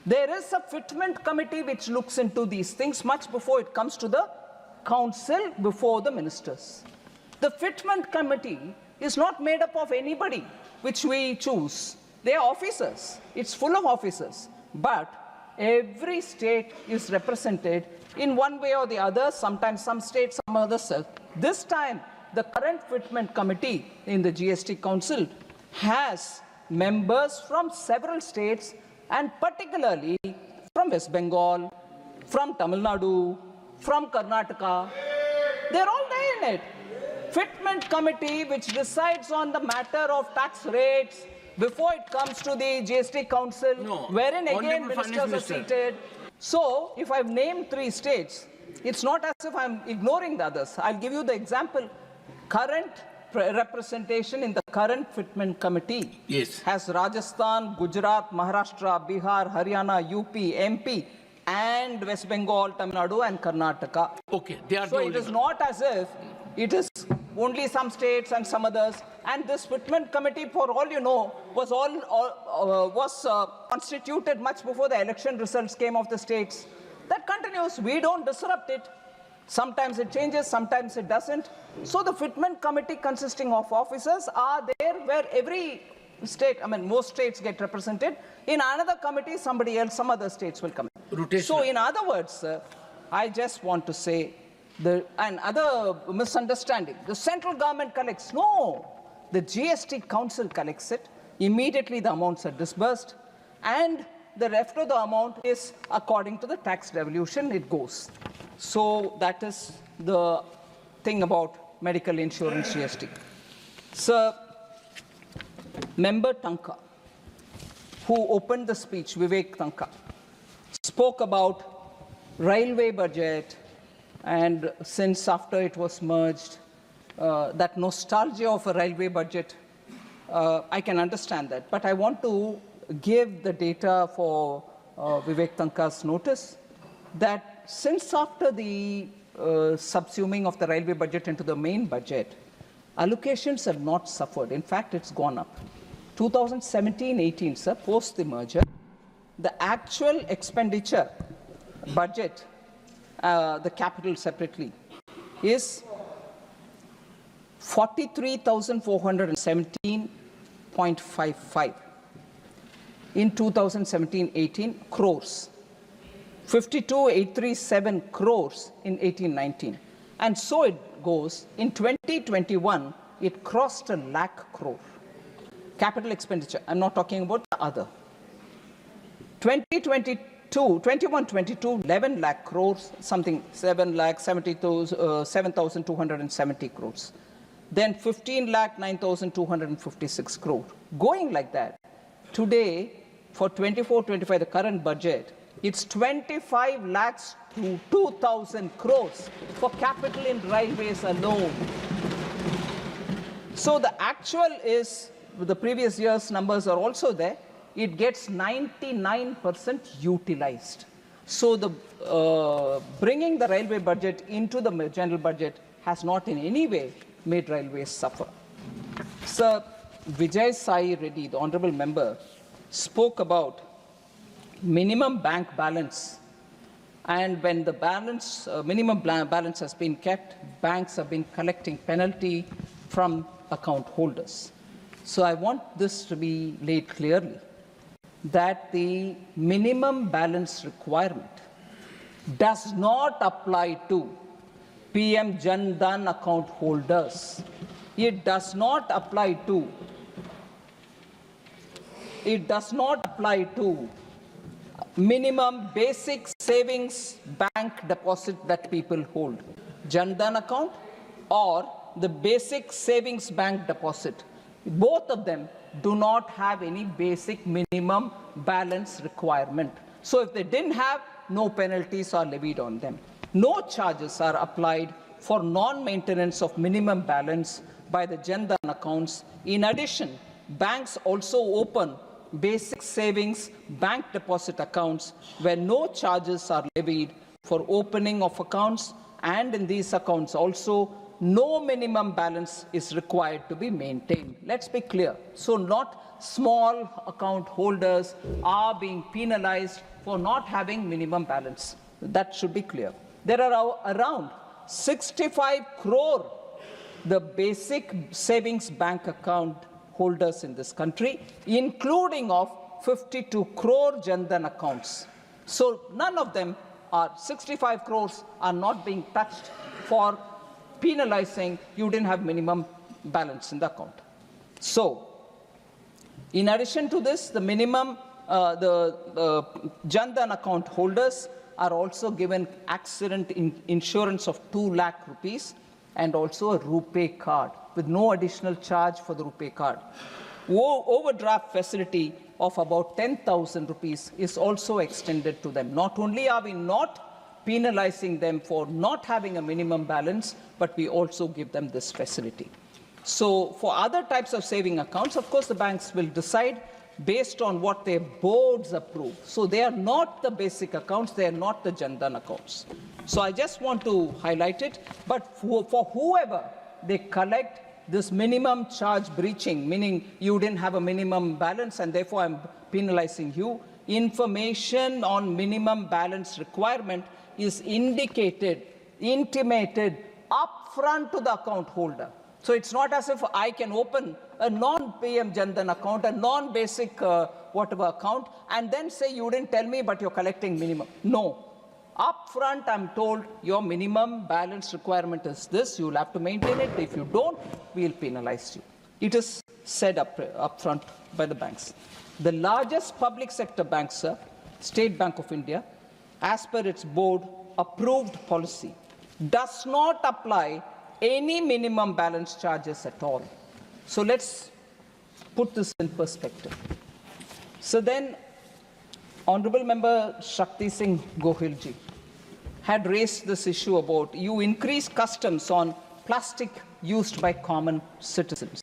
there is a fitment committee which looks into these things much before it comes to the council, before the ministers. The fitment committee is not made up of anybody which we choose. They are officers. It's full of officers. But every state is represented in one way or the other, sometimes some states, some others. This time, the current fitment committee in the GST Council has members from several states, and particularly from West Bengal, from Tamil Nadu, from Karnataka. They're all there in it. Fitment committee which decides on the matter of tax rates, before it comes to the GST Council, wherein again ministers are seated. So, if I've named 3 states, it's not as if I'm ignoring the others. I'll give you the example. Current representation in the current fitment committee has Rajasthan, Gujarat, Maharashtra, Bihar, Haryana, UP, MP, and West Bengal, Tamil Nadu, and Karnataka. Okay, they are so it is not as if it is only some states and some others, and this fitment committee, for all you know, was constituted much before the election results came of the states. That continues. We don't disrupt it. Sometimes it changes, sometimes it doesn't. So the fitment committee consisting of officers are there where every state, I mean, most states get represented. In another committee, somebody else, some other states will come in. Rotation. So in other words, I just want to say, another misunderstanding. The central government collects. No, the GST Council collects it. Immediately the amounts are disbursed, and the rest of the amount is according to the tax devolution it goes. So that is the thing about medical insurance GST. Sir, Member Tanka, who opened the speech, Vivek Tanka, spoke about railway budget, and since after it was merged, that nostalgia of a railway budget, I can understand that. But I want to give the data for Vivek Tanka's notice that since after the subsuming of the railway budget into the main budget, allocations have not suffered. In fact, it's gone up. 2017-18, sir, post the merger, the actual expenditure budget, the capital separately, is 43,417.55. in 2017-18 crores, 52,837 crores in 18-19. And so it goes. In 2021, it crossed 1 lakh crore. Capital expenditure, I'm not talking about the other. 21-22, 11 lakh crores, something 7,270 crores. Then 15 lakh 9,256 crore. Going like that. Today, for 24-25, the current budget, it's 25 lakhs to 2,000 crores for capital in railways alone. So the actual is, the previous year's numbers are also there, it gets 99% utilized. So the bringing the railway budget into the general budget has not in any way made railways suffer. Sir Vijay Sai Reddy, the honorable member, spoke about minimum bank balance. And when the balance, minimum balance has been kept, banks have been collecting penalty from account holders. So I want this to be laid clearly, that the minimum balance requirement does not apply to PM Jan Dhan account holders. It does not apply to minimum basic savings bank deposit that people hold. Jan Dhan account or the basic savings bank deposit. Both of them do not have any basic minimum balance requirement. So if they didn't have, no penalties are levied on them. No charges are applied for non-maintenance of minimum balance by the Jan Dhan accounts. In addition, banks also open basic savings bank deposit accounts where no charges are levied for opening of accounts, and in these accounts also no minimum balance is required to be maintained. Let's be clear. So not small account holders are being penalized for not having minimum balance. That should be clear. There are around 65 crore the basic savings bank account holders in this country, including of 52 crore Jan Dhan accounts. So none of them are, 65 crores are not being touched for penalizing you didn't have minimum balance in the account. So in addition to this, the minimum, the Jan Dhan account holders are also given accident insurance of 2 lakh rupees and also a RuPay card with no additional charge for the RuPay card. Overdraft facility of about 10,000 rupees is also extended to them. Not only are we not penalizing them for not having a minimum balance, but we also give them this facility. So for other types of saving accounts, of course, the banks will decide based on what their boards approve. So they are not the basic accounts, they are not the Jan Dhan accounts. So I just want to highlight it, but for whoever they collect this minimum charge breaching, meaning you didn't have a minimum balance and therefore I'm penalizing you, information on minimum balance requirement is intimated upfront to the account holder. So it's not as if I can open a non-PM Jan Dhan account, a non-basic whatever account, and then say you didn't tell me but you're collecting minimum. No. Upfront, I'm told your minimum balance requirement is this. You'll have to maintain it. If you don't, we'll penalize you. It is said upfront by the banks. The largest public sector bank, sir, State Bank of India, as per its board approved policy, does not apply any minimum balance charges at all. So let's put this in perspective. So then, Honorable Member Shakti Singh Gohil ji had raised this issue about you increase customs on plastic used by common citizens.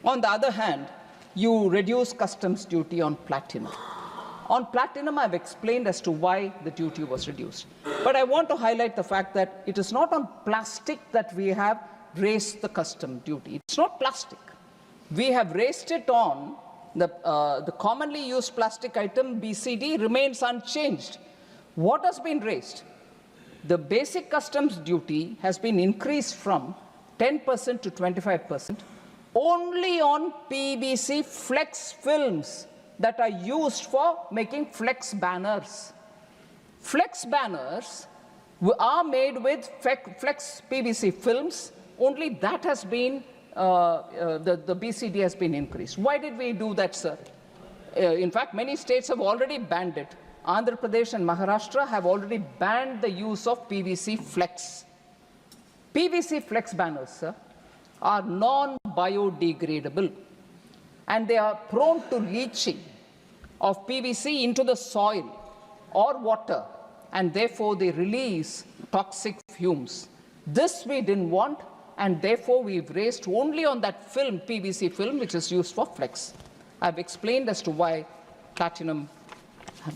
On the other hand, you reduce customs duty on platinum. On platinum, I've explained as to why the duty was reduced. But I want to highlight the fact that it is not on plastic that we have raised the custom duty. It's not plastic. We have raised it on the commonly used plastic item, BCD, remains unchanged. What has been raised? The basic customs duty has been increased from 10% to 25%, only on PVC flex films that are used for making flex banners. Flex banners are made with flex PVC films. Only that has been, the BCD has been increased. Why did we do that, sir? In fact, many states have already banned it. Andhra Pradesh and Maharashtra have already banned the use of PVC flex. PVC flex banners, sir, are non-biodegradable, and they are prone to leaching of PVC into the soil or water, and therefore they release toxic fumes. This we didn't want, and therefore we've raised only on that film, PVC film, which is used for flex. I've explained as to why platinum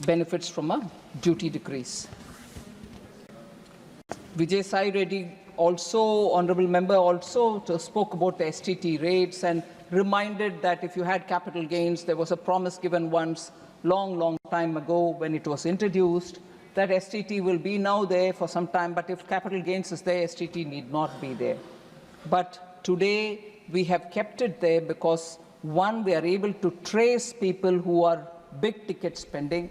benefits from a duty decrease. Vijay Sai Reddy also, honorable member, also spoke about the STT rates and reminded that if you had capital gains, there was a promise given once, long time ago when it was introduced, that STT will be now there for some time, but if capital gains is there, STT need not be there. But today, we have kept it there because, one, we are able to trace people who are big ticket spending.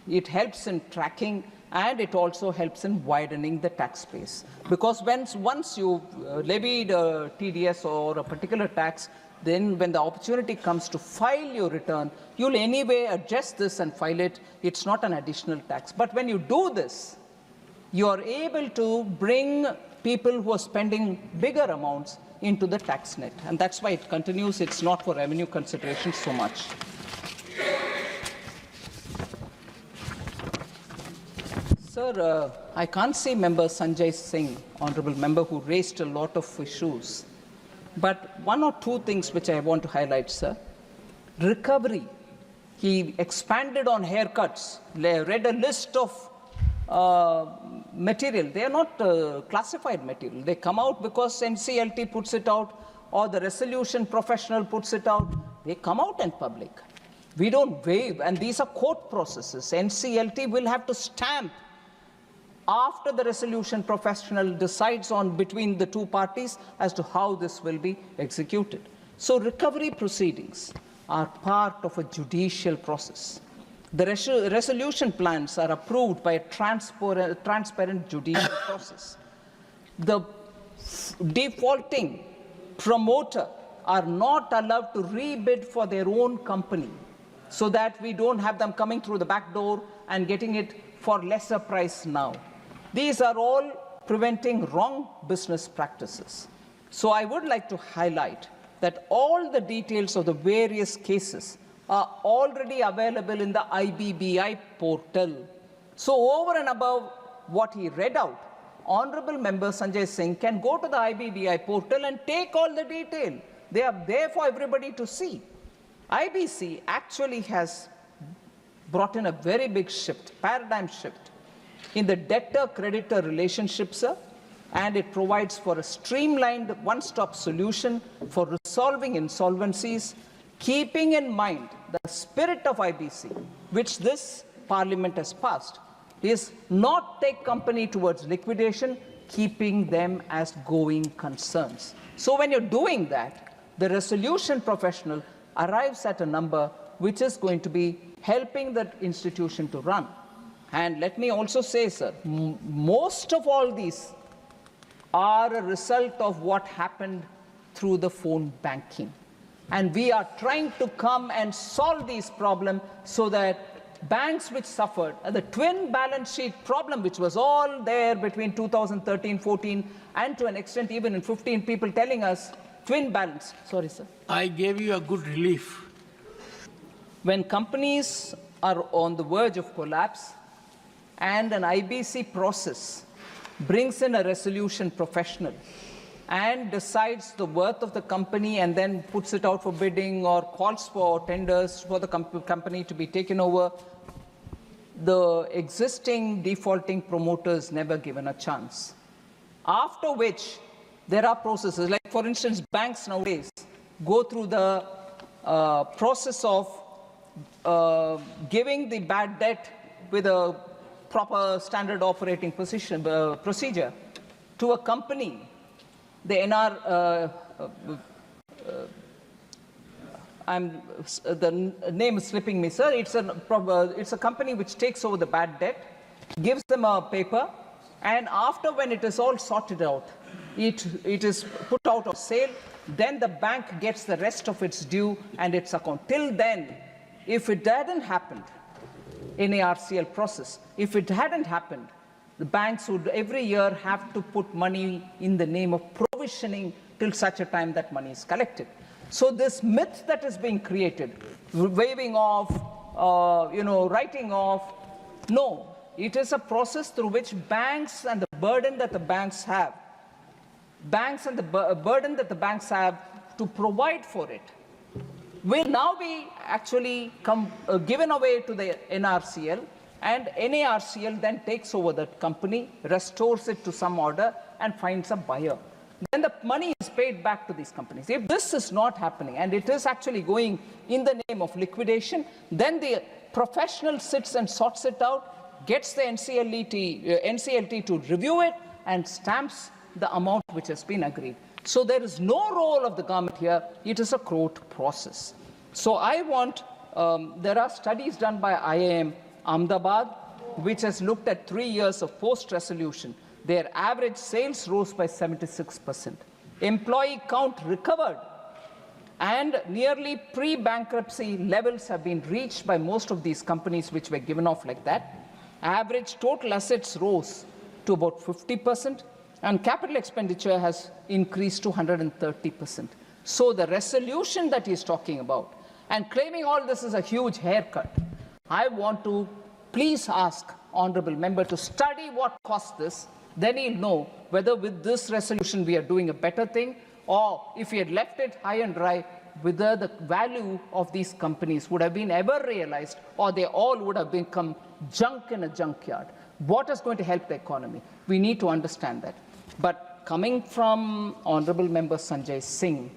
It helps in tracking, and it also helps in widening the tax base. Because once you've levied a TDS or a particular tax, then when the opportunity comes to file your return, you'll anyway adjust this and file it. It's not an additional tax. But when you do this, you are able to bring people who are spending bigger amounts into the tax net. And that's why it continues. It's not for revenue consideration so much. Sir, I can't see Member Sanjay Singh, honorable member, who raised a lot of issues. But one or two things which I want to highlight, sir. Recovery. He expanded on haircuts, read a list of material. They are not classified material. They come out because NCLT puts it out or the resolution professional puts it out. They come out in public. We don't waive, and these are court processes. NCLT will have to stamp after the resolution professional decides on between the two parties as to how this will be executed. So recovery proceedings are part of a judicial process. The resolution plans are approved by a transparent judicial process. The defaulting promoter are not allowed to rebid for their own company, so that we don't have them coming through the back door and getting it for lesser price now. These are all preventing wrong business practices. So I would like to highlight that all the details of the various cases are already available in the IBBI portal. So over and above what he read out, Honorable Member Sanjay Singh can go to the IBBI portal and take all the detail. They are there for everybody to see. IBC actually has brought in a very big shift, paradigm shift, in the debtor-creditor relationship, sir, and it provides for a streamlined one-stop solution for resolving insolvencies, keeping in mind the spirit of IBC, which this Parliament has passed, is not take company towards liquidation, keeping them as going concerns. So when you're doing that, the resolution professional arrives at a number which is going to be helping that institution to run. And let me also say, sir, most of all these are a result of what happened through the phone banking. And we are trying to come and solve these problems so that banks which suffered, the twin balance sheet problem, which was all there between 2013-14, and to an extent even in 15, people telling us, twin balance. Sorry, sir. I gave you a good relief. When companies are on the verge of collapse, and an IBC process brings in a resolution professional and decides the worth of the company and then puts it out for bidding or calls for tenders for the company to be taken over, the existing defaulting promoters never given a chance. After which, there are processes, like for instance, banks nowadays go through the process of giving the bad debt with a proper standard operating procedure to a company. The the name is slipping me, sir. It's a company which takes over the bad debt, gives them a paper, and after, when it is all sorted out, it is put out of sale, then the bank gets the rest of its due and its account. Till then, if it hadn't happened in a RCL process, if it hadn't happened, the banks would every year have to put money in the name of provisioning till such a time that money is collected. So this myth that is being created, waiving off, writing off, no, it is a process through which banks and the burden that the banks have, burden that the banks have to provide for it, will now be actually given away to the NRCL, and NARCL then takes over that company, restores it to some order, and finds a buyer. Then the money is paid back to these companies. If this is not happening, and it is actually going in the name of liquidation, then the professional sits and sorts it out, gets the NCLT to review it, and stamps the amount which has been agreed. So there is no role of the government here. It is a court process. So I want, there are studies done by IIM Ahmedabad, which has looked at 3 years of post-resolution. Their average sales rose by 76%. Employee count recovered, and nearly pre-bankruptcy levels have been reached by most of these companies which were given off like that. Average total assets rose to about 50%, and capital expenditure has increased to 130%. So the resolution that he's talking about, and claiming all this is a huge haircut, I want to please ask honourable member to study what cost this. Then he'll know whether with this resolution we are doing a better thing, or if he had left it high and dry, whether the value of these companies would have been ever realized, or they all would have become junk in a junkyard. What is going to help the economy? We need to understand that. But coming from Honourable Member Sanjay Singh,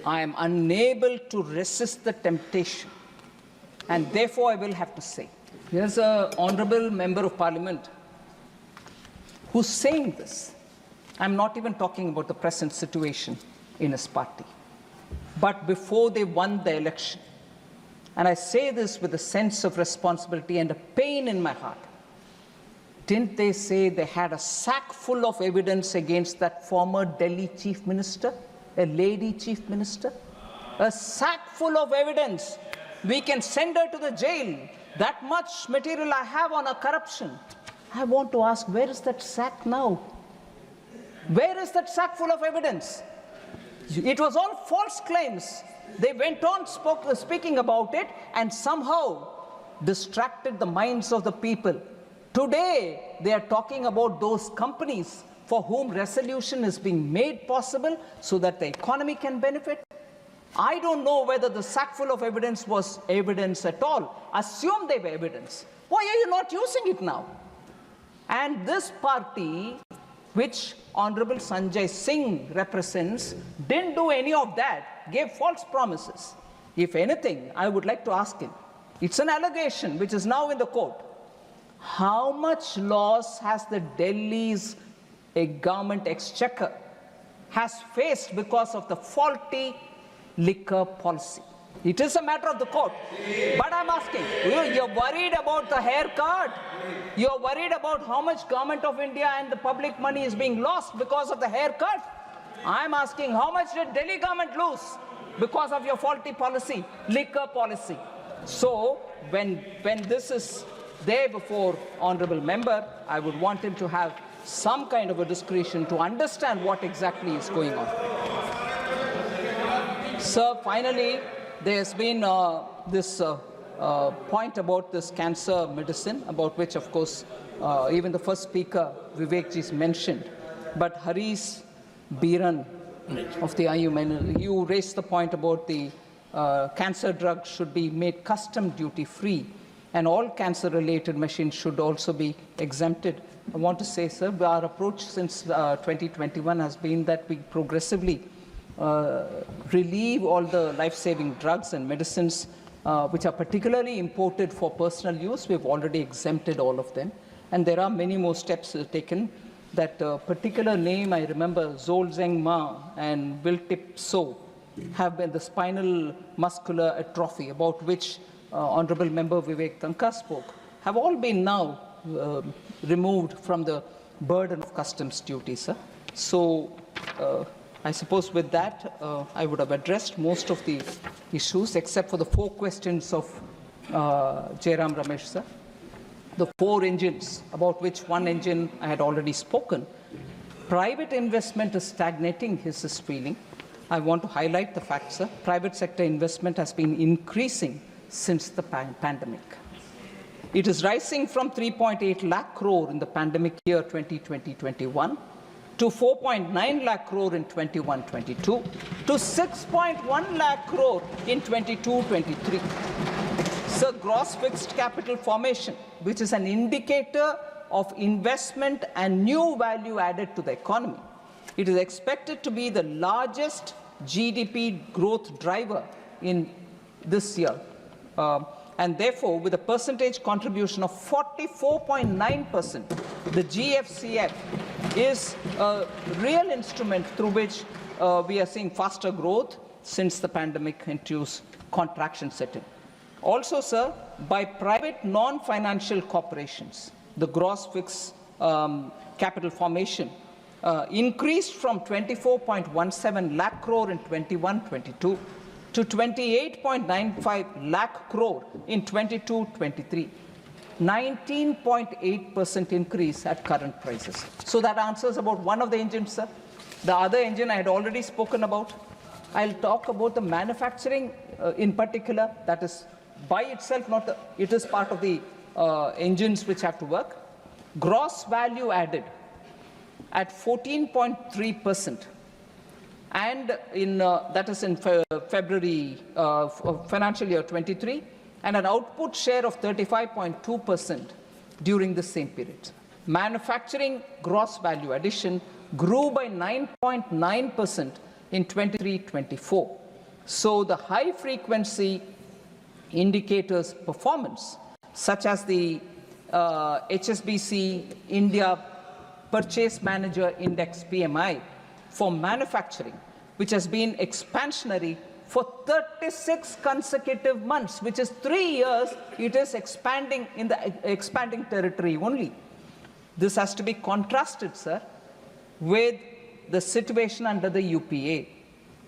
I am unable to resist the temptation, and therefore I will have to say, here's an Honourable Member of Parliament who's saying this. I'm not even talking about the present situation in his party, but before they won the election. And I say this with a sense of responsibility and a pain in my heart. Didn't they say they had a sack full of evidence against that former Delhi chief minister, a lady chief minister? A sack full of evidence. We can send her to the jail. That much material I have on her corruption. I want to ask, where is that sack now? Where is that sack full of evidence? It was all false claims. They went on speaking about it and somehow distracted the minds of the people. Today, they are talking about those companies for whom resolution is being made possible so that the economy can benefit. I don't know whether the sack full of evidence was evidence at all. Assume they were evidence. Why are you not using it now? And this party, which Honorable Sanjay Singh represents, didn't do any of that, gave false promises. If anything, I would like to ask him, it's an allegation which is now in the court. How much loss has the Delhi's government exchequer has faced because of the faulty liquor policy? It is a matter of the court. But I'm asking, you're worried about the haircut? You're worried about how much government of India and the public money is being lost because of the haircut? I'm asking, how much did Delhi government lose because of your faulty policy, liquor policy? So when this is there before honourable member, I would want him to have some kind of a discretion to understand what exactly is going on. Sir, finally, there's been this point about this cancer medicine, about which, of course, even the first speaker, Vivekji's mentioned. But Harish Biran of the IU, you raised the point about the cancer drugs should be made custom duty-free, and all cancer-related machines should also be exempted. I want to say, sir, our approach since 2021 has been that we progressively relieve all the life-saving drugs and medicines which are particularly imported for personal use. We've already exempted all of them. And there are many more steps taken. That particular name, I remember, Zolzeng Ma and Wiltip So, have been the spinal muscular atrophy, about which Honorable Member Vivek Tanka spoke, have all been now removed from the burden of customs duty, sir. So I suppose with that, I would have addressed most of the issues, except for the 4 questions of Jairam Ramesh, sir. The 4 engines, about which 1 engine I had already spoken. Private investment is stagnating, is his feeling. I want to highlight the fact, sir. Private sector investment has been increasing since the pandemic. It is rising from 3.8 lakh crore in the pandemic year 2020-21 to 4.9 lakh crore in 21-22 to 6.1 lakh crore in 22-23. So gross fixed capital formation, which is an indicator of investment and new value added to the economy, it is expected to be the largest GDP growth driver in this year. And therefore, with a percentage contribution of 44.9%, the GFCF is a real instrument through which we are seeing faster growth since the pandemic induced contraction set in. Also, sir, by private non-financial corporations, the gross fixed capital formation increased from 24.17 lakh crore in 21-22 to 28.95 lakh crore in 22-23. 19.8% increase at current prices. So that answers about one of the engines, sir. The other engine I had already spoken about. I'll talk about the manufacturing in particular. That is by itself, not the, it is part of the engines which have to work. Gross value added at 14.3%. And in that is in February of financial year 23, and an output share of 35.2% during the same period. Manufacturing gross value addition grew by 9.9% in 23-24. So the high frequency indicators performance, such as the HSBC India Purchase Manager Index PMI for manufacturing, which has been expansionary for 36 consecutive months, which is 3 years, it is expanding in the expanding territory only. This has to be contrasted, sir, with the situation under the UPA,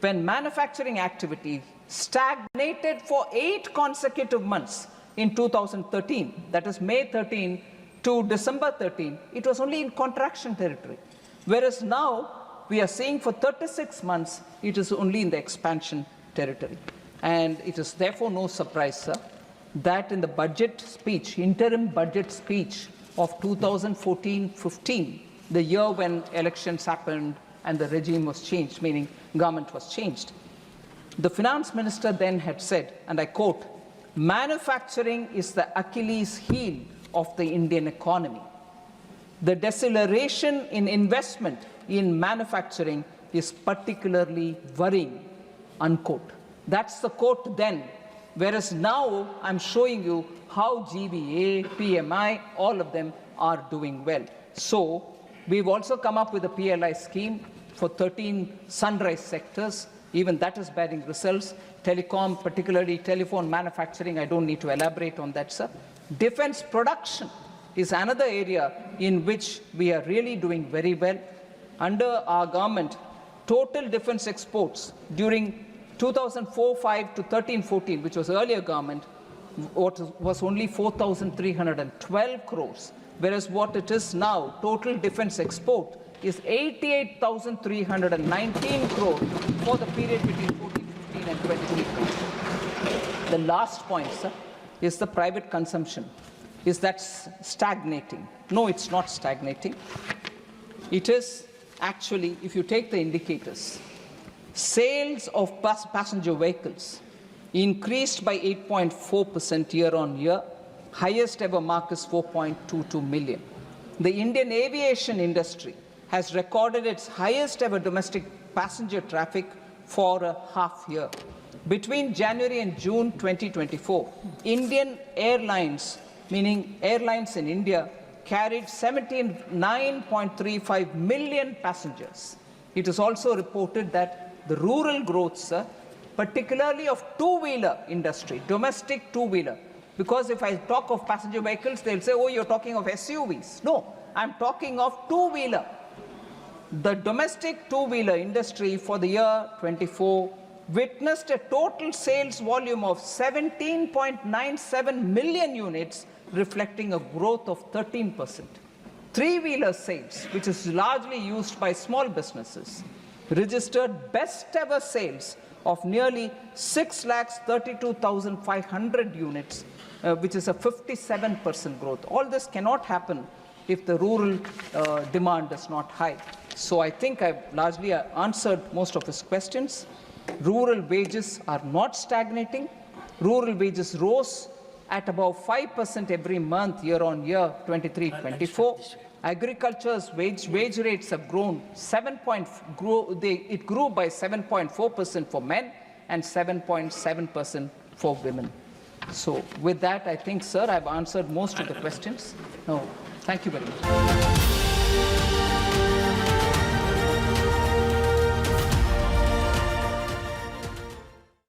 when manufacturing activity stagnated for 8 consecutive months in 2013, that is May 13 to December 13, it was only in contraction territory. Whereas now, we are seeing for 36 months, it is only in the expansion territory. And it is therefore no surprise, sir, that in the budget speech, interim budget speech of 2014-15, the year when elections happened and the regime was changed, meaning government was changed, the finance minister then had said, and I quote, "Manufacturing is the Achilles heel of the Indian economy. The deceleration in investment in manufacturing is particularly worrying," unquote. That's the quote then. Whereas now I'm showing you how GVA, PMI, all of them are doing well. So we've also come up with a PLI scheme for 13 sunrise sectors. Even that is bearing results. Telecom, particularly telephone manufacturing, I don't need to elaborate on that, sir. Defense production is another area in which we are really doing very well. Under our government, total defense exports during 2004-5 to 13-14, which was earlier government, was only 4,312 crores, whereas what it is now, total defense export is 88,319 crore for the period between 14-15 and 23-20. The last point, sir, is the private consumption. Is that stagnating? No, it's not stagnating. It is actually, if you take the indicators, sales of passenger vehicles increased by 8.4% year on year. Highest ever mark is 4.22 million. The Indian aviation industry has recorded its highest ever domestic passenger traffic for a half year. Between January and June 2024, Indian airlines, meaning airlines in India, carried 79.35 million passengers. It is also reported that the rural growth, sir, particularly of two-wheeler industry, domestic two-wheeler. Because if I talk of passenger vehicles, they'll say, oh, you're talking of SUVs. No, I'm talking of two-wheeler. The domestic two-wheeler industry for the year 24 witnessed a total sales volume of 17.97 million units, reflecting a growth of 13%. Three-wheeler sales, which is largely used by small businesses, registered best ever sales of nearly 6,32,500 units, which is a 57% growth. All this cannot happen if the rural demand is not high. So I think I've largely answered most of his questions. Rural wages are not stagnating. Rural wages rose at about 5% every month year on year, 23-24. Agriculture's wage rates have grown it grew by 7.4% for men and 7.7% for women. So with that, I think, sir, I've answered most of the questions. No, thank you very much.